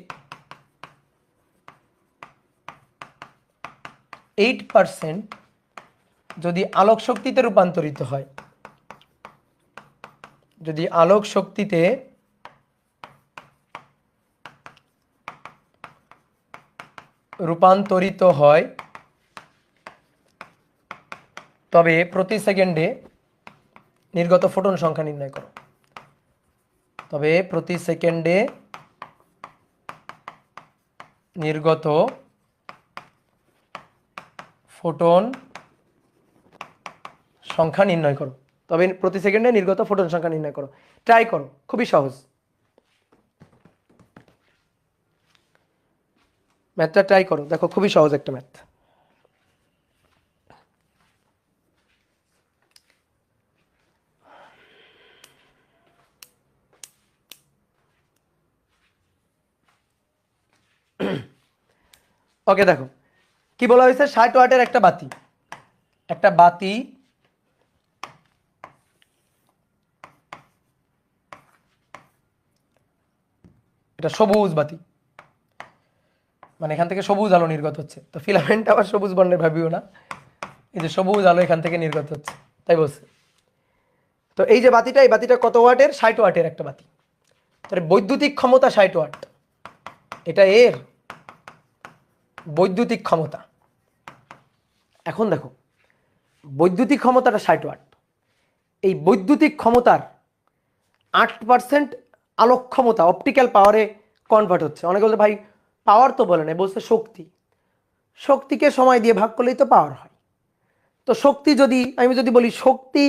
8% যদি আলোক শক্তিতে রূপান্তরিত হয়, যদি আলোক শক্তিতে রূপান্তরিত হয়, তবে প্রতি সেকেন্ডে নির্গত ফোটন সংখ্যা নির্ণয় করো, তবে প্রতি সেকেন্ডে নির্গত ফোটন সংখ্যা নির্ণয় করো, তবে প্রতি সেকেন্ডে নির্গত ফোটন সংখ্যা নির্ণয় করো। ট্রাই করো, খুবই সহজ ম্যাথটা, ট্রাই করো, দেখো খুবই সহজ একটা ম্যাথ। ওকে, দেখো কি বলা হয়েছে, 60 ওয়াটের একটা বাতি, একটা বাতি এটা সবুজ বাতি, মানে এখান থেকে সবুজ আলো নির্গত হচ্ছে, তো ফিলামেন্ট আবার সবুজ বর্ণের ভাবিও না, এই যে সবুজ আলো এখান থেকে নির্গত হচ্ছে, তাই বলছে। তো এই যে বাতিটা, এই বাতিটা কত ওয়াটের, 60 ওয়াটের একটা বাতি, তাহলে বৈদ্যুতিক ক্ষমতা 60 ওয়াট, এটা এর বৈদ্যুতিক ক্ষমতা। এখন দেখো বৈদ্যুতিক ক্ষমতাটা 60 ওয়াট। এই বৈদ্যুতিক ক্ষমতার 8% আলোক ক্ষমতা অপটিক্যাল পাওয়ারে কনভার্ট হচ্ছে। অনেকে বলতে ভাই পাওয়ার তো বলে না, বলছে শক্তি। শক্তিকে সময় দিয়ে ভাগ করলেই তো পাওয়ার হয়। তো শক্তি যদি আমি যদি বলি শক্তি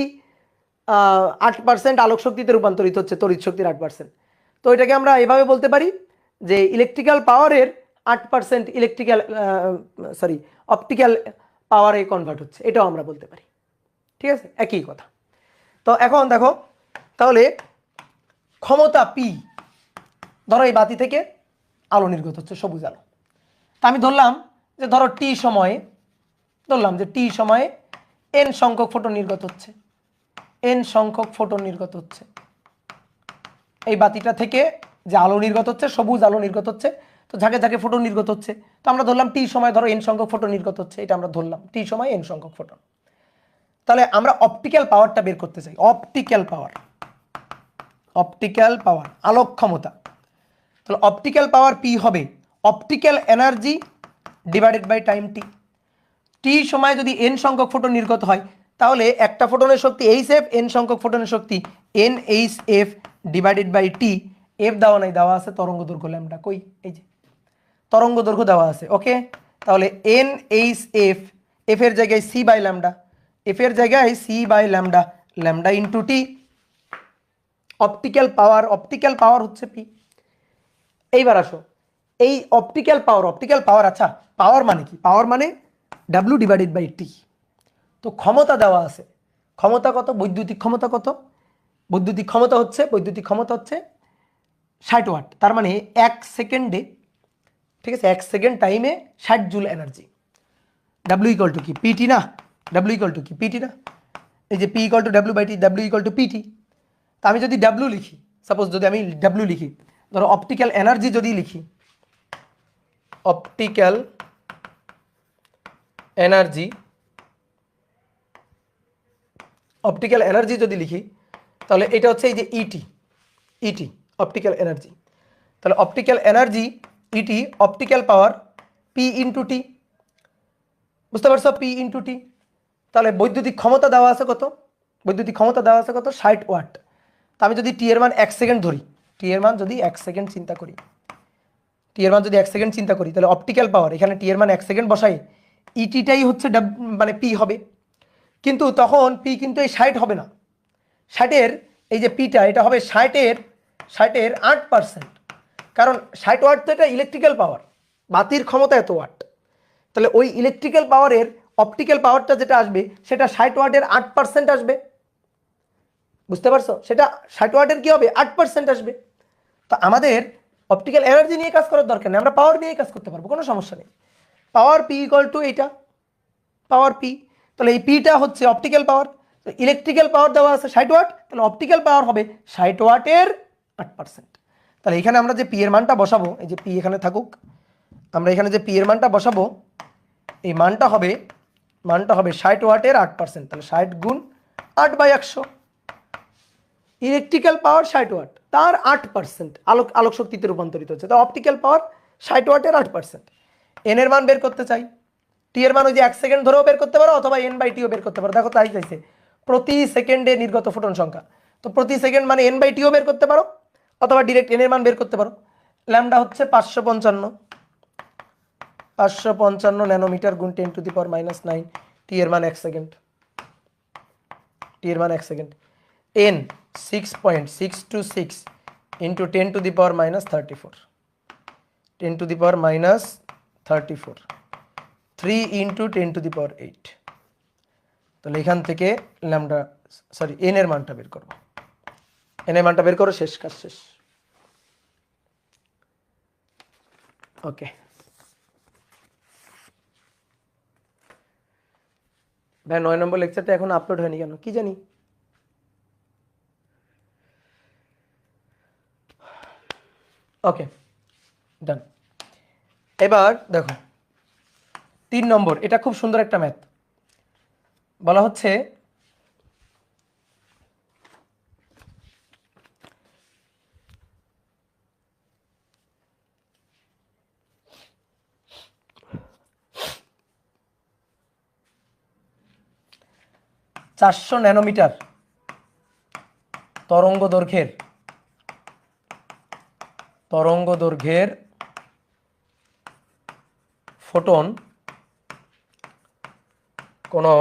8% আলোক শক্তিতে রূপান্তরিত হচ্ছে, তড়িৎ শক্তির 8%, তো এটাকে আমরা এভাবে বলতে পারি যে ইলেকট্রিক্যাল পাওয়ারের 8% অপটিক্যাল পাওয়ারে কনভার্ট হচ্ছে, এটাও আমরা বলতে পারি। ঠিক আছে, একই কথা। তো এখন দেখো তাহলে ক্ষমতা পি, ধরো এই বাতি থেকে আলো নির্গত হচ্ছে, সবুজ আলো। তা আমি ধরলাম যে ধরো টি সময়ে, এন সংখ্যক ফোটন নির্গত হচ্ছে, এন সংখ্যক ফোটন নির্গত হচ্ছে এই বাতিটা থেকে, যে আলো নির্গত হচ্ছে, সবুজ আলো নির্গত হচ্ছে, তো ঝাঁকে ঝাঁকে ফোটন নির্গত হচ্ছে। তো আমরা ধরলাম টি সময় ধরো এন সংখ্যক ফোটন নির্গত হচ্ছে, এটা আমরা ধরলাম টি সময় এন সংখ্যক ফোটন। তাহলে আমরা অপটিক্যাল পাওয়ারটা বের করতে চাই, অপটিক্যাল পাওয়ার আলোক ক্ষমতা। তাহলে অপটিক্যাল পাওয়ার পি হবে optical energy divided by time T. T সময় যদি এন সংখ্যক ফোটন নির্গত হয়, তাহলে একটা ফোটনের শক্তি এইচ এফ, এন সংখ্যক ফোটনের শক্তি N H F divided by T. F দেওয়া নাই, দেওয়া আছে তরঙ্গ দৈর্ঘ্য ল্যামডা, কই এই যে তরঙ্গ দৈর্ঘ্য দেওয়া আছে। ওকে, তাহলে এন এইচ এফ, এফ এর জায়গায় সি বাই ল্যামডা, এফ এর জায়গায় C by lambda, lambda into T. Optical power হচ্ছে পি। এইবার আসো এই অপটিক্যাল পাওয়ার, আচ্ছা পাওয়ার মানে কি? পাওয়ার মানে ডাব্লিউ ডিভাইডেড বাই টি। তো ক্ষমতা দেওয়া আছে, ক্ষমতা কত? বৈদ্যুতিক ক্ষমতা কত? বৈদ্যুতিক ক্ষমতা হচ্ছে 60 ওয়াট। তার মানে 1 সেকেন্ডে, ঠিক আছে, 1 সেকেন্ড টাইমে 60 joule energy. W equal to কি? পিটি না? ডাব্লিউ ইকুয়াল টু কি? পিটি না? এই যে P equal to W by T, W equal to PT. তা আমি যদি ডাব্লিউ লিখি, সাপোজ যদি আমি ডাব্লিউ লিখি, ধরো অপটিক্যাল এনার্জি যদি লিখি, অপটিক্যাল এনার্জি যদি লিখি, তাহলে এটা হচ্ছে এই যে ইটি অপটিক্যাল এনার্জি। তাহলে অপটিক্যাল এনার্জি ইটি, optical power P into T. বুঝতে পারছো? P into T. তাহলে বৈদ্যুতিক ক্ষমতা দেওয়া আছে কত? 60 ওয়াট। তা আমি যদি টি এর মান 1 সেকেন্ড ধরি, টি এর মান যদি 1 সেকেন্ড চিন্তা করি, তাহলে অপটিক্যাল পাওয়ার এখানে টি এর মান 1 সেকেন্ড বসাই, ইটিটাই হচ্ছে মানে পি হবে। কিন্তু তখন পি কিন্তু এই 60 হবে না, 60-এর এই যে পিটা, এটা হবে 60-এর 8%। কারণ 60 ওয়াট তো এটা ইলেকট্রিক্যাল পাওয়ার, বাতির ক্ষমতা এত ওয়াট। তাহলে ওই ইলেকট্রিক্যাল পাওয়ারের অপটিক্যাল পাওয়ারটা যেটা আসবে, সেটা 60 ওয়াটের 8% আসবে। বুঝতে পারছো? সেটা 60 ওয়াটের কি হবে? 8% আসবে। তো আমাদের অপটিক্যাল এনার্জি নিয়ে কাজ করার দরকার নেই, আমরা পাওয়ার নিয়ে কাজ করতে পারবো, কোনো সমস্যা নেই। পাওয়ার পি ইকুয়াল টু এইটা, পাওয়ার পি। তাহলে এই পিটা হচ্ছে অপটিক্যাল পাওয়ার। ইলেকট্রিক্যাল পাওয়ার দেওয়া আছে 60 ওয়াট, তাহলে অপটিক্যাল পাওয়ার হবে 60 ওয়াটের 8%। তাহলে এখানে আমরা যে পি এর মানটা বসাবো, এই যে পি এখানে থাকুক, আমরা এখানে যে পি এর মানটা বসাবো, এই মানটা হবে 60 ওয়াটের 8%। তাহলে 60 গুণ 8/100। ইলেকট্রিক্যাল পাওয়ার 60 ওয়াট, তার 8% আলোক শক্তিতে রূপান্তরিত হচ্ছে। তো অপটিক্যাল পাওয়ার 60 ওয়াটের 8%। এন এর মান বের করতে চাই, টি এর মান ওই যে 1 সেকেন্ড ধরেও বের করতে পারো, অথবা এন বাই টিও বের করতে পারো। দেখো তাই চাইছে প্রতি সেকেন্ডে নির্গত ফোটন সংখ্যা, তো প্রতি সেকেন্ড মানে এন বাই টিও বের করতে পারো, অথবা ডিরেক্ট এন এর মান বের করতে পারো। ল্যামডা হচ্ছে 555 ন্যানোমিটার গুণ 10⁻⁹। টি এর মান 1 সেকেন্ড, এন 6.626 ইন্টু 10⁻⁻34, 10⁻⁻34, 3 ইন্টু 10⁸। তাহলে এখান থেকে ল্যামডা এন এর মানটা বের করবো, শেষ, কাজ শেষ। ওকে ভাই, 9 নম্বর লেকচারটা এখন আপলোড হয়নি কেন কি জানি। ওকে ডান। এবার দেখো 3 নম্বর, এটা খুব সুন্দর একটা ম্যাথ। বলা হচ্ছে 400 ন্যানোমিটার তরঙ্গ দৈর্ঘ্যের ফোটন কোনো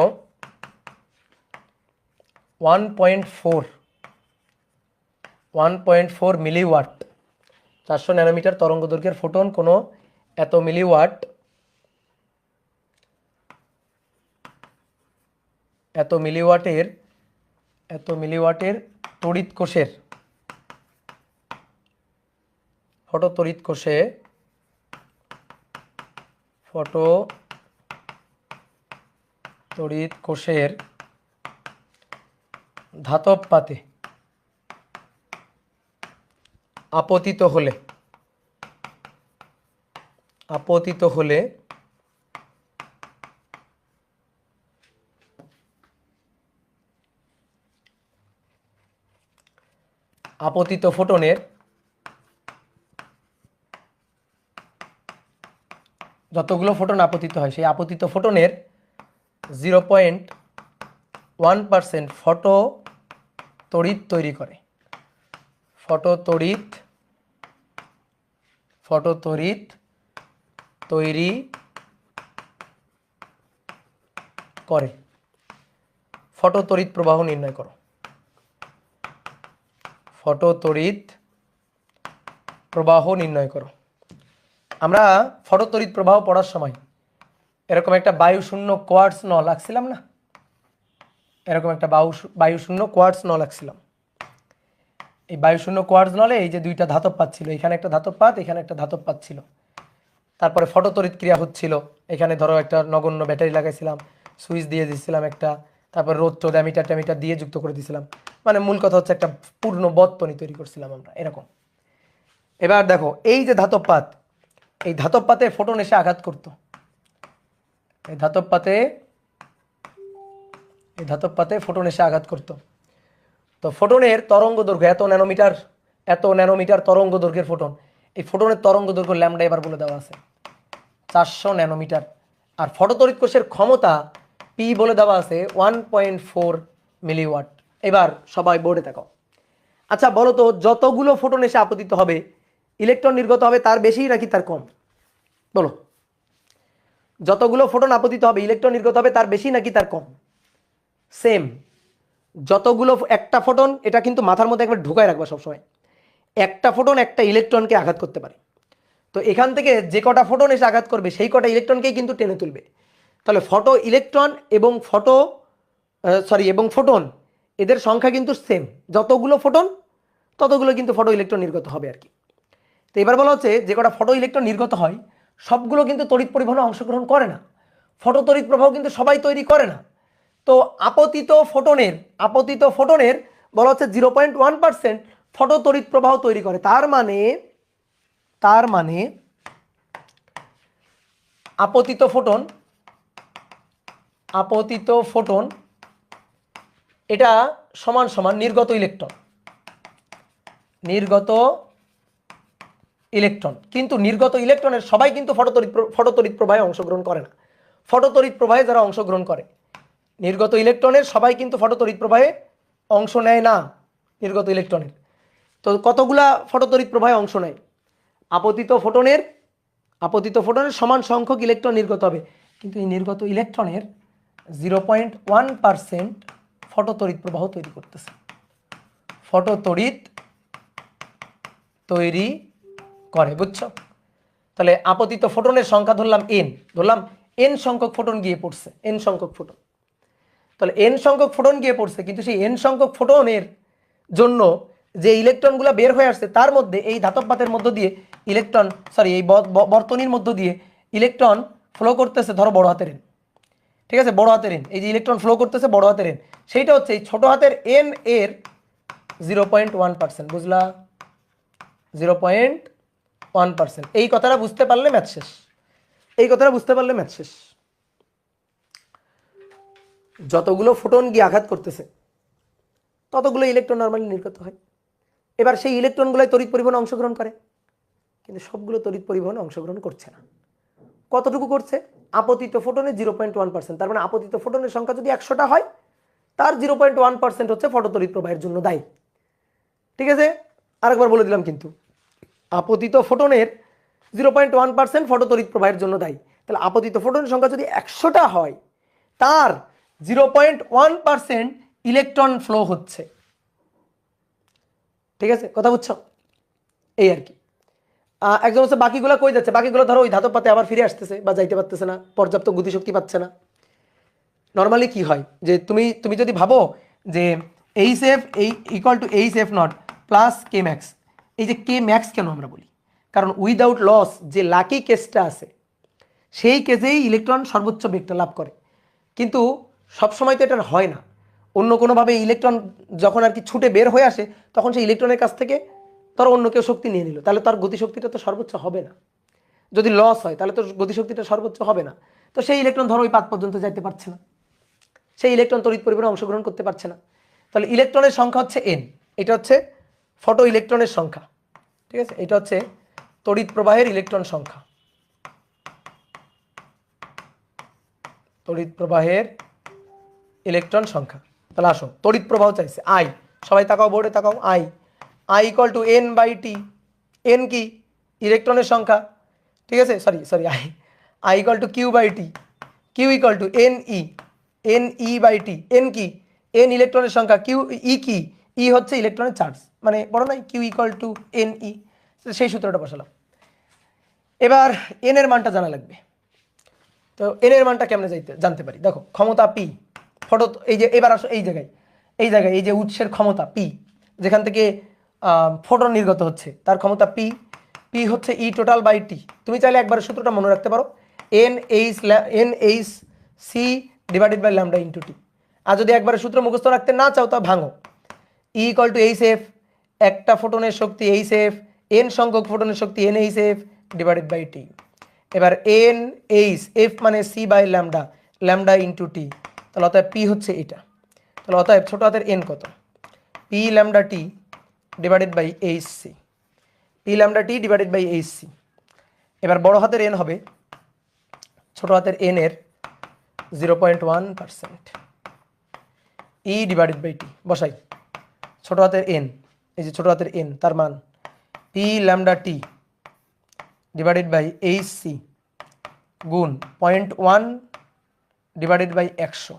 1.4 মিলিওয়াট, 400 ন্যানোমিটার তরঙ্গ দৈর্ঘ্যের ফোটন কোনো এত মিলিওয়াটের তড়িৎ কোষে ধাতব পাতে আপতিত হলে আপতিত ফোটনের যতগুলো ফোটন আপতিত হয় সেই আপতিত ফোটনের 0.1% ফটো তড়িৎ তৈরি করে। ফটো তড়িৎ তৈরি করে। ফটো তড়িৎ প্রবাহ নির্ণয় করো। ফটো তড়িৎ প্রবাহ নির্ণয় করো। আমরা ফটো তড়িৎ প্রবাহ পড়ার সময় এরকম একটা বায়ুশূন্য কোয়ার্টজ নল আঁকছিলাম না, এরকম একটা বায়ুশূন্য কোয়ার্টজ নল আঁকছিলাম। এই বায়ুশূন্য কোয়ার্টজ নলে এই যে দুইটা ধাতব পাত ছিল, এখানে একটা ধাতব পাত, এখানে একটা ধাতব পাত ছিল। তারপরে ফটো তড়িৎ ক্রিয়া হচ্ছিল, এখানে ধরো একটা নগণ্য ব্যাটারি লাগাইছিলাম, সুইচ দিয়ে দিয়েছিলাম একটা, তারপর রোদ টোদ অ্যামিটার দিয়ে যুক্ত করে দিয়েছিলাম। মানে মূল কথা হচ্ছে একটা পূর্ণ বর্তনী তৈরি করছিলাম আমরা এরকম। এবার দেখো এই যে ধাতব পাত, এই ধাতব পাতে ফোটন এসে আঘাত করতো। এই ধাতব পাতে ফোটন এসে আঘাত করতো। তো ফোটনের তরঙ্গ দৈর্ঘ্য এত ন্যানোমিটার তরঙ্গ দৈর্ঘ্যের ফোটন। এই ফোটনের তরঙ্গ দৈর্ঘ্য ল্যামডা এবার বলে দেওয়া আছে 400 ন্যানোমিটার। আর ফটোতড়িৎ কোষের ক্ষমতা পি বলে দেওয়া আছে 1.4 মিলিওয়াট। এবার সবাই বোর্ডে তাকাও। আচ্ছা বলো তো, যতগুলো ফোটন এসে আপতিত হবে ইলেকট্রন নির্গত হবে তার বেশি নাকি তার কম? বলো, যতগুলো ফোটন আপতিত হবে ইলেকট্রন নির্গত হবে তার বেশি নাকি তার কম? সেম। যতগুলো একটা ফোটন, এটা কিন্তু মাথার মধ্যে একবার ঢুকায় রাখবা সবসময়, একটা ফোটন একটা ইলেকট্রনকে আঘাত করতে পারে। তো এখান থেকে যে কটা ফোটন এসে আঘাত করবে সেই কটা ইলেকট্রনকেই কিন্তু টেনে তুলবে। তাহলে ফটো ইলেকট্রন এবং ফোটন এদের সংখ্যা কিন্তু সেম। যতগুলো ফোটন ততগুলো কিন্তু ফটো ইলেকট্রন নির্গত হবে আর কি। তো এবার বলা হচ্ছে যে কটা ফটো ইলেকট্রন নির্গত হয় সবগুলো কিন্তু তড়িৎ পরিবহনে অংশগ্রহণ করে না। ফটো তড়িৎ প্রবাহ কিন্তু সবাই তৈরি করে না। তো আপতিত ফোটনের বলা হচ্ছে 0.1% ফটো তড়িৎ প্রবাহ তৈরি করে। তার মানে আপতিত ফোটন এটা সমান সমান নির্গত ইলেকট্রন। কিন্তু নির্গত ইলেকট্রনের সবাই কিন্তু ফটো তড়িৎ প্রবাহে অংশগ্রহণ করে না। ফটো তড়িৎ প্রবাহে যারা অংশগ্রহণ করে, নির্গত ইলেকট্রনের সবাই কিন্তু ফটো তড়িৎ প্রবাহে অংশ নেয় না নির্গত ইলেকট্রনের। তো কতগুলা ফটো তড়িৎ প্রবাহে অংশ নেয়? আপতিত ফোটনের সমান সংখ্যক ইলেকট্রন নির্গত হবে, কিন্তু এই নির্গত ইলেকট্রনের 0.1% ফটো তড়িৎ প্রবাহ তৈরি করতেছে। ফটো তড়িৎ তৈরি করে, বুঝছো? তাহলে আপতিত ফোটনের সংখ্যা ধরলাম এন সংখ্যক ফোটন গিয়ে পড়ছে, এন সংখ্যক ফোটন। তাহলে এন সংখ্যক ফোটন গিয়ে পড়ছে, কিন্তু সেই এন সংখ্যক ফোটনের জন্য যে ইলেকট্রনগুলো বের হয়ে আসছে তার মধ্যে এই ধাতব পাতের মধ্য দিয়ে এই বর্তনীর মধ্য দিয়ে ইলেকট্রন ফ্লো করতেছে, ধরো বড় হাতের এন, ঠিক আছে? বড় হাতের এন, এই যে ইলেকট্রন ফ্লো করতেছে বড় হাতের এন, সেইটা হচ্ছে এই ছোট হাতের এন এর 0.1%। বুঝলা? 0.1%। এই কথাটা বুঝতে পারলে ম্যাথ শেষ। যতগুলো ফোটন গিয়ে আঘাত করতেছে ততগুলো ইলেকট্রন নর্মালি নির্গত হয়। এবার সেই ইলেকট্রনগুলোই তড়িৎ পরিবহনে অংশগ্রহণ করে, কিন্তু সবগুলো তড়িৎ পরিবহনে অংশগ্রহণ করছে না। কতটুকু করছে? আপতিত ফোটনের 0.1%। তার মানে আপতিত ফোটনের সংখ্যা যদি 100টা হয় তার 0.1% হচ্ছে ফটোতড়িৎ প্রবাহের জন্য দায়ী। ঠিক আছে, আরেকবার বলে দিলাম কিন্তু আপতিত ফোটনের 0.1% ফটোতড়িৎ প্রবাহের জন্য দায়ী। তাহলে আপতিত ফোটনের সংখ্যা যদি 100টা হয়, তার 0.1% ইলেকট্রন ফ্লো হচ্ছে। ঠিক আছে, কথা বুঝছো? এই আর কি। একজন হচ্ছে বাকিগুলো কই যাচ্ছে, বাকিগুলো ধরো ওই ধাতব পাতে আবার ফিরে আসতেছে বা যাইতে পারতেছে না, পর্যাপ্ত গতিশক্তি পাচ্ছে না। নর্মালি কি হয় যে তুমি যদি ভাবো যে H F equal to H F not plus K max, এই যে কে ম্যাক্স কেন আমরা বলি, কারণ উইদাউট লস যে লাকি কেসটা আছে সেই কেসেই ইলেকট্রন সর্বোচ্চ বেগটা লাভ করে। কিন্তু সবসময় তো এটা হয় না, অন্য কোনোভাবে ইলেকট্রন যখন আর কি ছুটে বের হয়ে আসে তখন সেই ইলেকট্রনের কাছ থেকে ধরো অন্য কেউ শক্তি নিয়ে নিল, তাহলে তার গতিশক্তিটা তো সর্বোচ্চ হবে না। যদি লস হয় তাহলে তো গতিশক্তিটা সর্বোচ্চ হবে না। তো সেই ইলেকট্রন ধরো ওই পাত পর্যন্ত যাইতে পারছে না, সেই ইলেকট্রন তড়িৎ পরিবারে অংশগ্রহণ করতে পারছে না। তাহলে ইলেকট্রনের সংখ্যা হচ্ছে এন, এটা হচ্ছে ফটো ইলেকট্রনের সংখ্যা। ঠিক আছে, এটা হচ্ছে তড়িৎ প্রবাহের ইলেকট্রন সংখ্যা, তড়িৎ প্রবাহের ইলেকট্রন সংখ্যা। তাহলে আসো, তড়িৎ প্রবাহ চাইছে আই, সবাই তাকাও, বোর্ডে তাকাও, I equal to N by T. N কি? ইলেকট্রনের সংখ্যা। ঠিক আছে, sorry I equal to Q by T, Q equal to N E by T. N কি? এন ইলেকট্রনের সংখ্যা, কিউ ই কি? ই হচ্ছে ইলেকট্রনের চার্জ, মানে বড় নাই, Q equal to N E. সেই সূত্রটা বসালাম। এবার এন এর মানটা জানা লাগবে। তো এন এর মানটা কেমনে জানতে পারি? দেখো, ক্ষমতা পি ফটো, এই যে এবার আসো এই জায়গায় এই যে উৎসের ক্ষমতা পি, যেখান থেকে ফোটন নির্গত হচ্ছে তার ক্ষমতা পি। পি হচ্ছে ই টোটাল বাই টি। তুমি চাইলে একবার সূত্রটা মনে রাখতে পারো, N H C divided by lambda into T. আর যদি একবারে সূত্র মুখস্থ রাখতে না চাও তা ভাঙো। E equal to H F, একটা ফোটনের শক্তি এইচ এফ, এন সংখ্যক ফোটনের শক্তি N H F divided by T. এবার এন এইচ এফ মানে C by lambda, lambda into T. তাহলে অতএব পি হচ্ছে এটা। তাহলে অতএব ছোট হাতের এন কত? P lambda T divided by H C, P lambda T divided by H C. এবার বড় হাতের এন হবে ছোট হাতের এন এর 0.1%, ই ডিভাইডেড বাই টি বসাই। ছোট হাতের এন, এই যে ছোট হাতের এন, তার মান P lambda T divided by H C গুণ 0.1 ডিভাইডেড বাই 100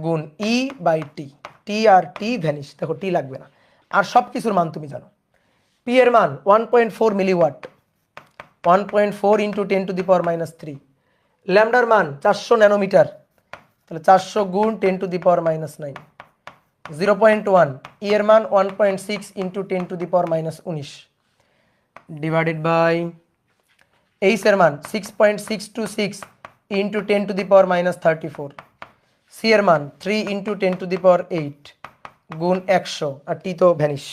গুণ ই by T. T R T vanish, দেখো টি লাগবে না। আর সব কিছুর মান তুমি জানো। পি এর মান 1.4 milliwatt, 1.4 into 10 to the power minus 3। ল্যামডার মান 400 ন্যানোমিটার, তাহলে 400 গুণ 10 টু দি পাওয়ার মাইনাস 9। 0.1 ই এর মান 1.6 into 10 to the power minus 19 divided by H এর মান 6.626 into 10 to the power minus 34। C এর মান 3 ইন্টু 10 টু দি পাওয়ার 8 গুণ 100। আর টি তো ভ্যানিশ,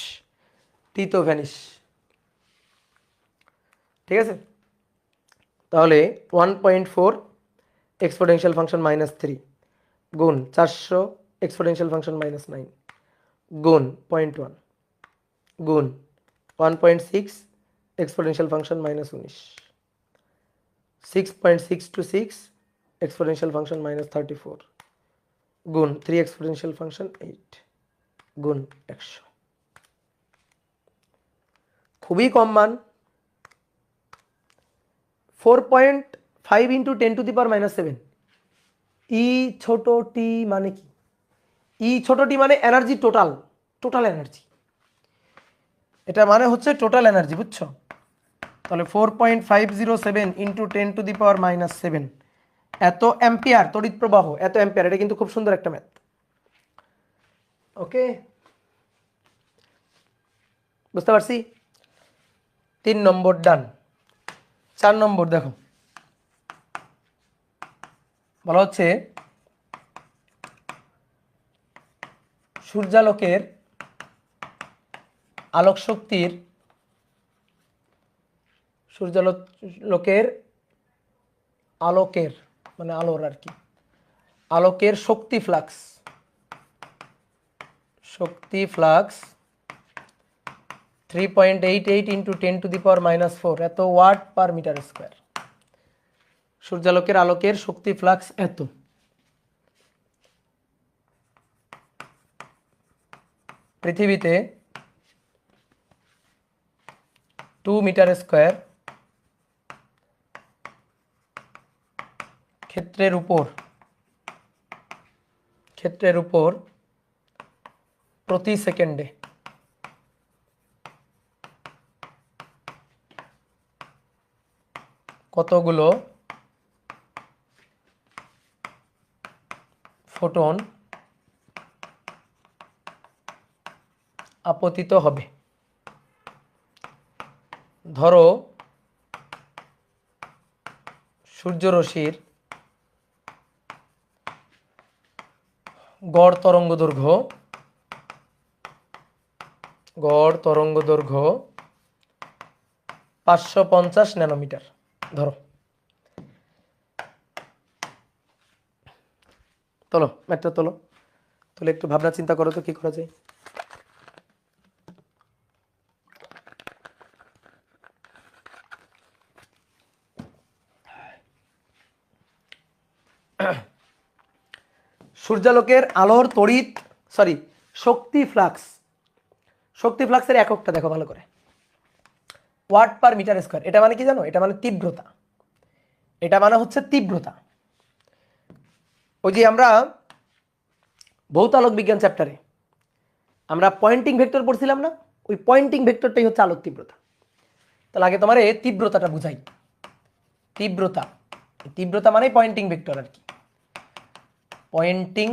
ঠিক আছে। তাহলে 1.4 এক্সপোনেনশিয়াল ফাংশন মাইনাস 3 গুণ 400 এক্সপোনেনশিয়াল ফাংশন মাইনাস 9 গুণ 0.1 গুণ 1.6 exponential function minus 19, 6.626 exponential function minus 34 গুণ 3 এক্সপোনেনশিয়াল ফাংশন 8 গুণ 100। খুবই কম মান। 4.5 into 10 to the power minus 7। ই ছোট টি মানে কি? ই ছোট টি মানে এনার্জি, টোটাল এনার্জি। এটা মানে হচ্ছে টোটাল এনার্জি, বুঝছো? তাহলে 4.507 into 10 to the power minus 7 এত অ্যাম্পিয়ার তড়িৎ প্রবাহ, এত অ্যাম্পিয়ার। এটা কিন্তু খুব সুন্দর একটা ম্যাথ। ওকে, বুঝতে পারছি। 3 নম্বর ডান। 4 নম্বর দেখো, বলা হচ্ছে সূর্যালোকের আলোক শক্তির, আলোকের মানে আলোর আর কি, আলোকের শক্তি flux 3.88 into 10 to the power minus 4 এত ওয়াট পার মিটার স্কোয়ার। সূর্যালোকের আলোকের শক্তি ফ্লাক্স এত। পৃথিবীতে 2 মিটার স্কয়ার ক্ষেত্রের উপর প্রতি সেকেন্ডে কতগুলো ফোটন আপতিত হবে। ধরো সূর্যরশ্মির গড় তরঙ্গ দৈর্ঘ্য 550 ন্যানোমিটার ধরো। তোলো ম্যাটটা তোলো, তুলে একটু ভাবনা চিন্তা করো তো কি করা যায়। সূর্যালোকের আলোর তড়িৎ শক্তি ফ্লাক্সের এককটা দেখো ভালো করে, ওয়াট পার মিটার স্কয়ার। এটা মানে কি জানো? এটা মানে তীব্রতা, এটা মানে হচ্ছে তীব্রতা। ওই যে আমরা ভৌতালোক বিজ্ঞান চ্যাপ্টারে আমরা পয়েন্টিং ভেক্টর পড়ছিলাম না, ওই পয়েন্টিং ভেক্টরটাই হচ্ছে আলোক তীব্রতা। তাহলে আগে তোমার তীব্রতাটা বুঝাই। তীব্রতা মানে পয়েন্টিং ভেক্টর আর কি, পয়েন্টিং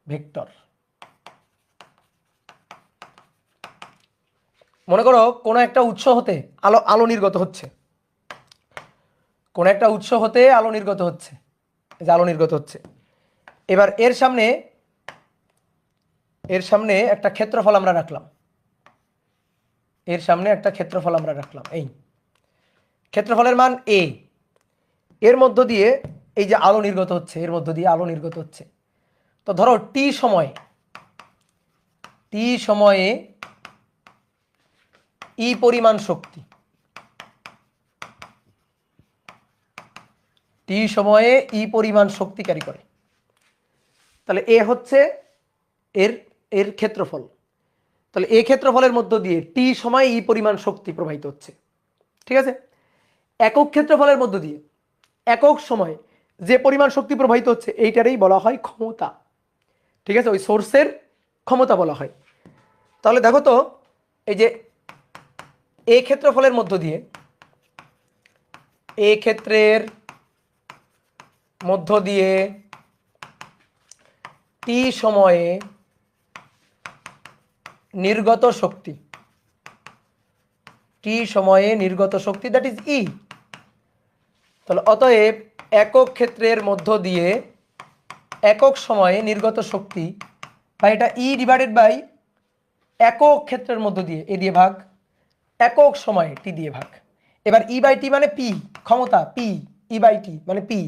ভেক্টর। মনে করো কোনো একটা উৎস হতে আলো নির্গত হচ্ছে, কোনো একটা উৎস হতে আলো নির্গত হচ্ছে, যে আলো নির্গত হচ্ছে। এবার এর সামনে একটা ক্ষেত্রফল আমরা রাখলাম, এই ক্ষেত্রফলের মান a। এর মধ্য দিয়ে এই যে আলো নির্গত হচ্ছে, তো ধরো টি সময়ে ই পরিমাণ শক্তি, শক্তিকারী করে। তাহলে এ হচ্ছে এর ক্ষেত্রফল। তাহলে এই ক্ষেত্রফলের মধ্য দিয়ে টি সময় ই পরিমাণ শক্তি প্রবাহিত হচ্ছে, ঠিক আছে। একক ক্ষেত্রফলের মধ্য দিয়ে একক সময় যে পরিমাণ শক্তি প্রবাহিত হচ্ছে এইটারই বলা হয় ক্ষমতা, ঠিক আছে, ওই সোর্সের ক্ষমতা বলা হয়। তাহলে দেখো তো এই যে এই ক্ষেত্রফলের মধ্য দিয়ে, এই ক্ষেত্রের মধ্য দিয়ে টি সময়ে নির্গত শক্তি, দ্যাট ইজ ই। তাহলে অতএব একক ক্ষেত্রের মধ্য দিয়ে একক সময়ে নির্গত শক্তি, বা এটা ই ডিভাইডেড বাই একক ক্ষেত্রের মধ্য দিয়ে এ দিয়ে ভাগ, একক সময়ে টি দিয়ে ভাগ। এবার ই বাই টি মানে পি, ক্ষমতা পি, ই বাই টি মানে পি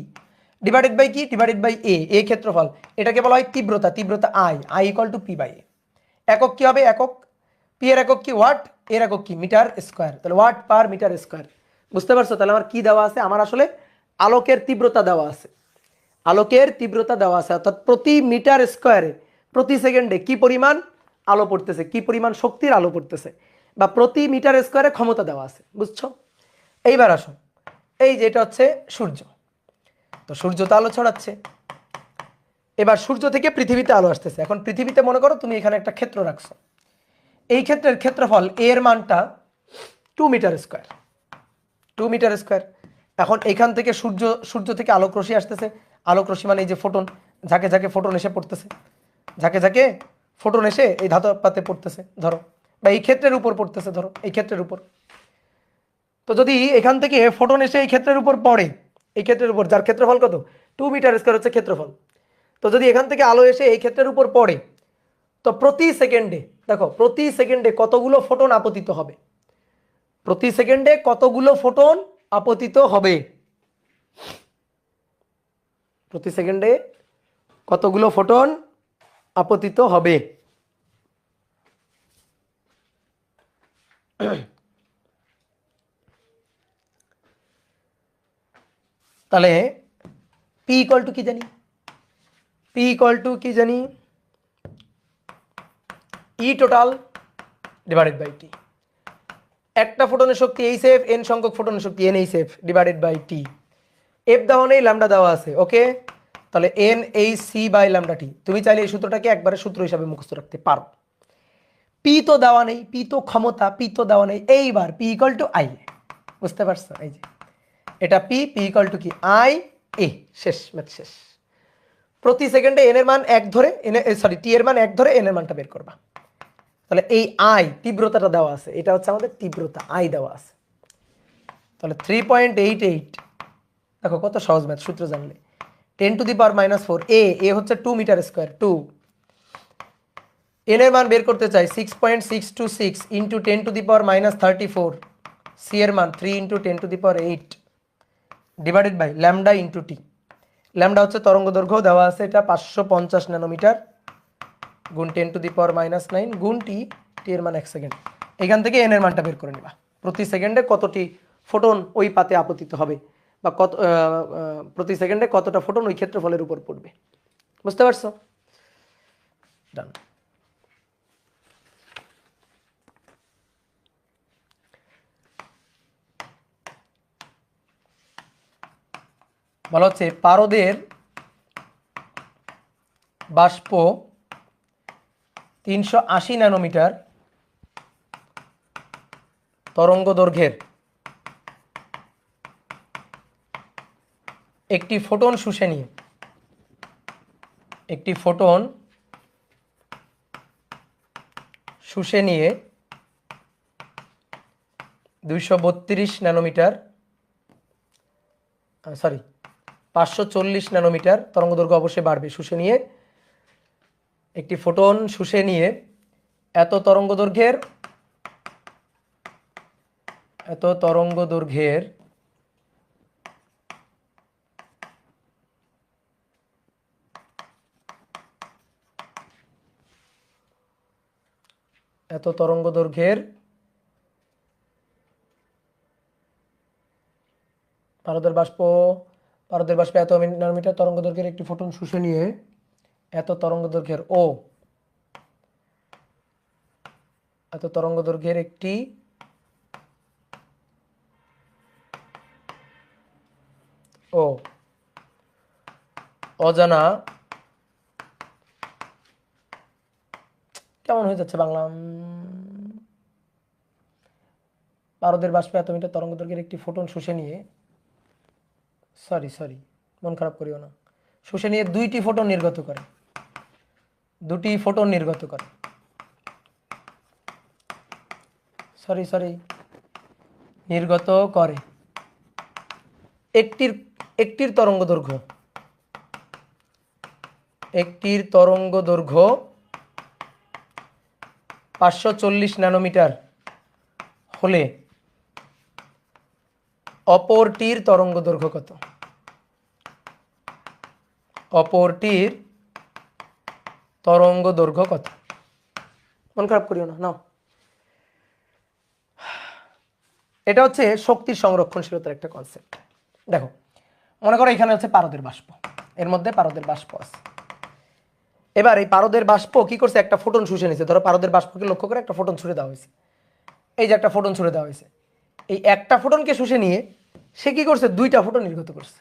ডিভাইডেড বাই কি, ডিভাইডেড বাই এ ক্ষেত্রফল। এটাকে বলা হয় তীব্রতা I equal to P by A. একক কি হবে? একক পি এর একক কি? ওয়াট, এর একক কি? Metre square. তাহলে ওয়াট পার মিটার স্কয়ার। বুঝতে পারছো? তাহলে আমার কি দেওয়া আছে? আমার আসলে আলোকের তীব্রতা দেওয়া আছে, অর্থাৎ প্রতি মিটার স্কয়ারে প্রতি সেকেন্ডে কি পরিমাণ আলো পড়তেছে, কি পরিমাণ শক্তির আলো পড়তেছে, বা প্রতি মিটার স্কয়ারে ক্ষমতা দেওয়া আছে। বুঝছো? এইবার আসো, এই যে এটা হচ্ছে সূর্য, তো সূর্য তো আলো ছড়াচ্ছে। এবার সূর্য থেকে পৃথিবীতে আলো আসতেছে। এখন পৃথিবীতে মনে করো তুমি এখানে একটা ক্ষেত্র রাখছো, এই ক্ষেত্রের ক্ষেত্রফল এর মানটা 2 মিটার স্কয়ার। এখন এখান থেকে সূর্য থেকে আলোক রশ্মি আসতেছে, আলোক রশ্মি মানে এই যে ফোটন, ঝাঁকে ঝাঁকে ফোটন এসে পড়তেছে, এই ধাতব পাতে পড়তেছে ধরো, বা এই ক্ষেত্রের উপর পড়তেছে ধরো, এই ক্ষেত্রের উপর। তো যদি এখান থেকে ফোটন এসে এই ক্ষেত্রের উপর পড়ে, এই ক্ষেত্রের উপর যার ক্ষেত্রফল কত? 2 মিটার স্কয়ার হচ্ছে ক্ষেত্রফল। তো যদি এখান থেকে আলো এসে এই ক্ষেত্রের উপর পড়ে, তো প্রতি সেকেন্ডে দেখো, প্রতি সেকেন্ডে কতগুলো ফোটন আপতিত হবে, প্রতি সেকেন্ডে কতগুলো ফোটন আপতিত হবে, প্রতি সেকেন্ডে কতগুলো ফোটন আপতিত হবে। তাহলে পি ইকুয়াল টু কি জানি? E total divided by T. একটা ফোটনের শক্তি এইচ এফ, এন সংখ্যক ফোটনের শক্তি N H F divided by T. F দেওয়া নেই, ল্যামডা দেওয়া আছে, ওকে। তাহলে N H C by lambda T. তুমি চাইলে এই সূত্রটাকে একবারে সূত্র হিসাবে মুখস্থ রাখতে পারো। পি তো দেওয়া নেই, পি তো ক্ষমতা, পি তো দেওয়া নেই। এইবার পি ইকুয়াল টু আই, বুঝতে পারছো? এই যে এটা পি, পি ইকুয়াল টু কি আই এ। শেষ, ম্যাথ শেষ। প্রতি সেকেন্ডে এন এর মান 1 ধরে, টি এর মান 1 ধরে এন এর মানটা বের করবা। তাহলে এই আই তীব্রতাটা দেওয়া আছে, এটা হচ্ছে আমাদের তীব্রতা, আই দেওয়া আছে। তাহলে 3.88, দেখো কত সহজ ম্যাথ সূত্র জানলে। 10⁻⁻4 এ হচ্ছে 2 মিটার স্কোয়ার, 2। এন এর মান বের করতে চাই 6.626 ইন্টু 10⁻34, সি এর মান 3 into 10⁸ divided by lambda into T. ল্যামডা হচ্ছে তরঙ্গ দৈর্ঘ্য দেওয়া আছে, এটা 550 ন্যানোমিটার গুণ 10⁻⁹ গুণ টি, টি এর মান 1 সেকেন্ড। এখান থেকে এন এর মানটা বের করে নিবা। প্রতি সেকেন্ডে কতটি ফোটন ওই পাতে আপতিত হবে, বা কত প্রতি সেকেন্ডে কতটা ফোটন ওই ক্ষেত্রফলের উপর পড়বে। বুঝতে পারছো? ডান। বলা হচ্ছে পারদের বাষ্প 380 ন্যানোমিটার তরঙ্গ দৈর্ঘ্যের একটি ফোটন শুষে নিয়ে, একটি ফোটন শুষে নিয়ে 232 ন্যানোমিটার, 540 ন্যানোমিটার তরঙ্গ দৈর্ঘ্য অবশ্যই বাড়বে। শুষে নিয়ে একটি ফোটন শুষে নিয়ে এত তরঙ্গ দৈর্ঘ্যের পারদের বাষ্প এত ন্যানোমিটার তরঙ্গ দৈর্ঘ্যের একটি ফোটন শুষে নিয়ে এত তরঙ্গ দৈর্ঘ্যের একটি অজানা, কেমন হয়ে যাচ্ছে বাংলা, পারদের বাষ্প এত মিটার তরঙ্গ দৈর্ঘ্যের একটি ফোটন শুষে নিয়ে, মন খারাপ করিও না, শুষে নিয়ে দুটি ফোটন নির্গত করে, নির্গত করে একটির তরঙ্গ দৈর্ঘ্য 540 ন্যানোমিটার হলে অপরটির তরঙ্গ দৈর্ঘ্য কত? মন খারাপ করিও না, নাও। এটা হচ্ছে শক্তির সংরক্ষণশীলতার একটা কনসেপ্ট। দেখো, মনে করো এখানে হচ্ছে পারদের বাষ্প, এর মধ্যে পারদের বাষ্প আছে। এবার এই পারদের বাষ্প কি করছে? একটা ফোটন শুষে নিছে। ধরো পারদের বাষ্পকে লক্ষ্য করে একটা ফোটন ছুড়ে দেওয়া হয়েছে, এই যে একটা ফোটন ছুড়ে দেওয়া হয়েছে। এই একটা ফোটনকে শুষে নিয়ে সে কি করছে? দুইটা ফোটন নির্গত করছে।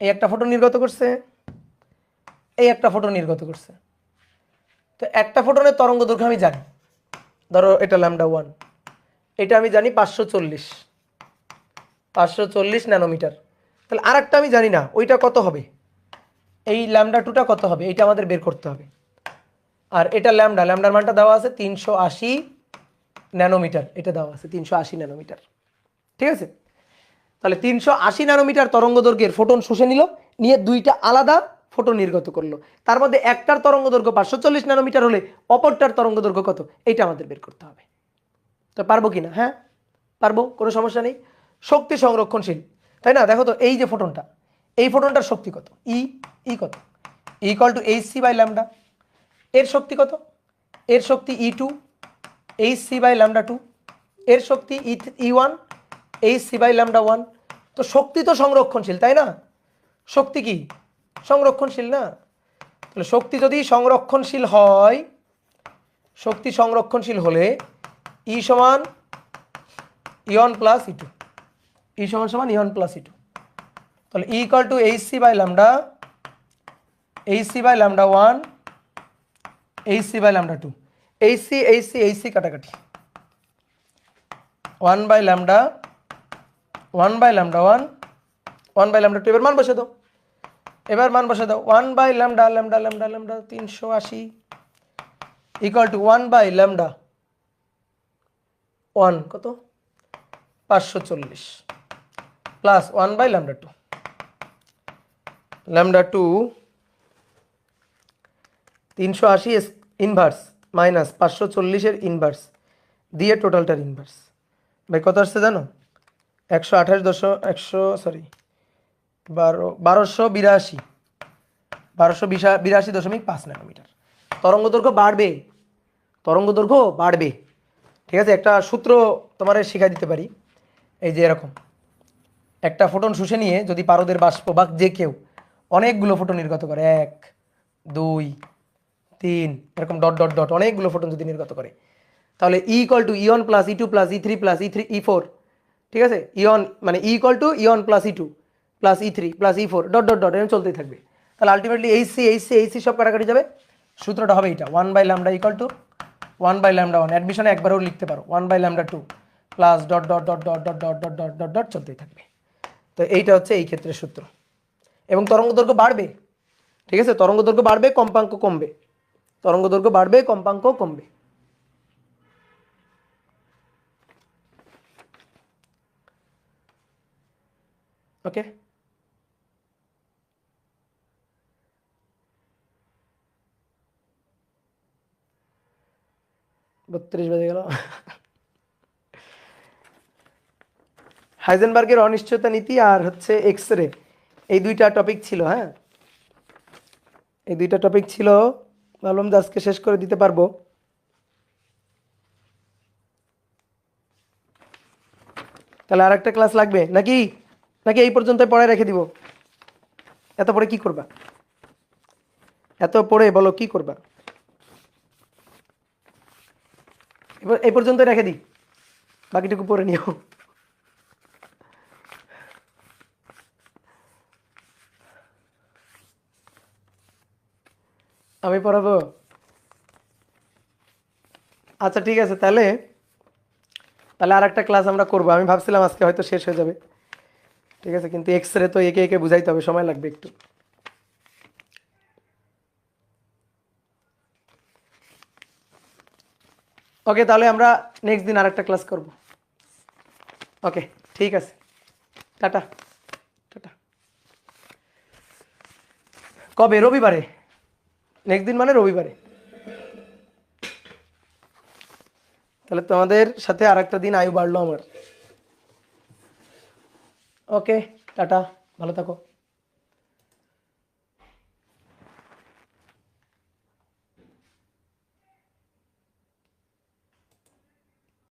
এই একটা ফোটন নির্গত করছে, এই একটা ফোটন নির্গত করছে। তো একটা ফোটনের তরঙ্গ দৈর্ঘ্য আমি জানি, ধরো এটা λ1, এটা আমি জানি 540 ন্যানোমিটার। তাহলে আর একটা আমি জানি না, ওইটা কত হবে, এই λ2টা কত হবে, এইটা আমাদের বের করতে হবে। আর এটা ল্যামডার মানটা দেওয়া আছে 380 ন্যানোমিটার, এটা দেওয়া আছে 380 ন্যানোমিটার, ঠিক আছে। তাহলে 380 ন্যানোমিটার তরঙ্গ দৈর্ঘ্যের ফোটন শুষে নিল, নিয়ে দুইটা আলাদা ফোটন নির্গত করলো। তার মধ্যে একটার তরঙ্গ দৈর্ঘ্য 540 ন্যানোমিটার হলে অপরটার তরঙ্গ দৈর্ঘ্য কত, এইটা আমাদের বের করতে হবে। তো পারবো কিনা? হ্যাঁ পারবো, কোনো সমস্যা নেই। শক্তি সংরক্ষণশীল, তাই না? দেখো তো এই যে ফোটনটা, এই ফোটনটার শক্তি কত? ই কত? Equal to H C by lambda. এর শক্তি কত? এর শক্তি E2 এইচসি বাই λ2। এর শক্তি E1 এইচসি বাই λ1। তো শক্তি তো সংরক্ষণশীল, তাই না? শক্তি কি সংরক্ষণশীল না? তাহলে শক্তি যদি সংরক্ষণশীল হয়, শক্তি সংরক্ষণশীল হলে ই সমান ইয়ন প্লাস ই টু, ই সমান সমান ইয়ন প্লাস ই টু। তাহলে E equal to H C by lambda, H C by lambda 1, H C by lambda 2। H C H C H C কাটাকাটি, 1 by lambda 1 by lambda 1, 1 by lambda 2। এবার মান বসে দাও, এবার মান বসে দাও। 1 by lambda lambda lambda lambda 380 equal to 1 by lambda 1 কত 540 plus 1 by lambda 2, lambda 2 380 inverse minus 540 এর ইনভার্স দিয়ে টোটালটার ইনভার্স। ভাই কত আসছে জানো? 1282 ন্যানোমিটার। তরঙ্গ দৈর্ঘ্য বাড়বে, তরঙ্গ দৈর্ঘ্য বাড়বে। ঠিক আছে, একটা সূত্র তোমার শিখাই দিতে পারি। এই যে এরকম একটা ফোটন শুষে নিয়ে যদি পারদের বাষ্প বা যে কেউ অনেকগুলো ফোটন নির্গত করে, 1 2 3 এরকম ডট ডট ডট অনেকগুলো ফোটন যদি নির্গত করে, তাহলে E equal to E one plus E two plus E three plus E three E four. ঠিক আছে, ইয়ন মানে E equal to E one plus E two plus E three plus E four dot dot dot এরকম চলতেই থাকবে। তাহলে ultimately HC H C HC সব কাটাকাটি যাবে। সূত্রটা হবে এইটা, 1 by lambda equal to 1 by lambda 1। অ্যাডমিশনে একবারও লিখতে পারো 1 by lambda 2 plus dot dot dot dot dot dot dot dot dot dot চলতেই থাকবে। তো এইটা হচ্ছে এই ক্ষেত্রে সূত্র। এবং তরঙ্গ দৈর্ঘ্য বাড়বে। ঠিক আছে, তরঙ্গ দৈর্ঘ্য বাড়বে, কম্পাঙ্ক কমবে। তরঙ্গ দৈর্ঘ্য বাড়বে, কম্পাঙ্ক কমবে। ওকে, বত্রিশ বেজে গেল। হাইজেনবার্গের অনিশ্চয়তা নীতি আর হচ্ছে এক্স রে, এই দুইটা টপিক ছিল। হ্যাঁ, এই দুইটা টপিক ছিল, ভাবলাম যে আজকে শেষ করে দিতে পারবো। তাহলে আর একটা ক্লাস লাগবে নাকি? নাকি এই পর্যন্ত পড়ায় রেখে দিব? এত পড়ে কি করবা? এত পড়ে বলো কি করবা? এবার এই পর্যন্ত রেখে দিই, বাকিটুকু পড়ে নিও। আমি পড়াবো? আচ্ছা ঠিক আছে, তাহলে তাহলে আর একটা ক্লাস আমরা করবো। আমি ভাবছিলাম আজকে হয়তো শেষ হয়ে যাবে। ঠিক আছে, কিন্তু এক্স রে তো একে একে বুঝাইতে হবে, সময় লাগবে একটু। ওকে, তাহলে আমরা নেক্সট দিন আর একটা ক্লাস করব। ওকে ঠিক আছে, টাটা টাটা। কবে? রবিবারে। নেক্সট দিন মানে রবিবারে। তাহলে তোমাদের সাথে আর একটা দিন আয়ু বাড়লো আমার। ওকে টাটা, ভালো থাকো।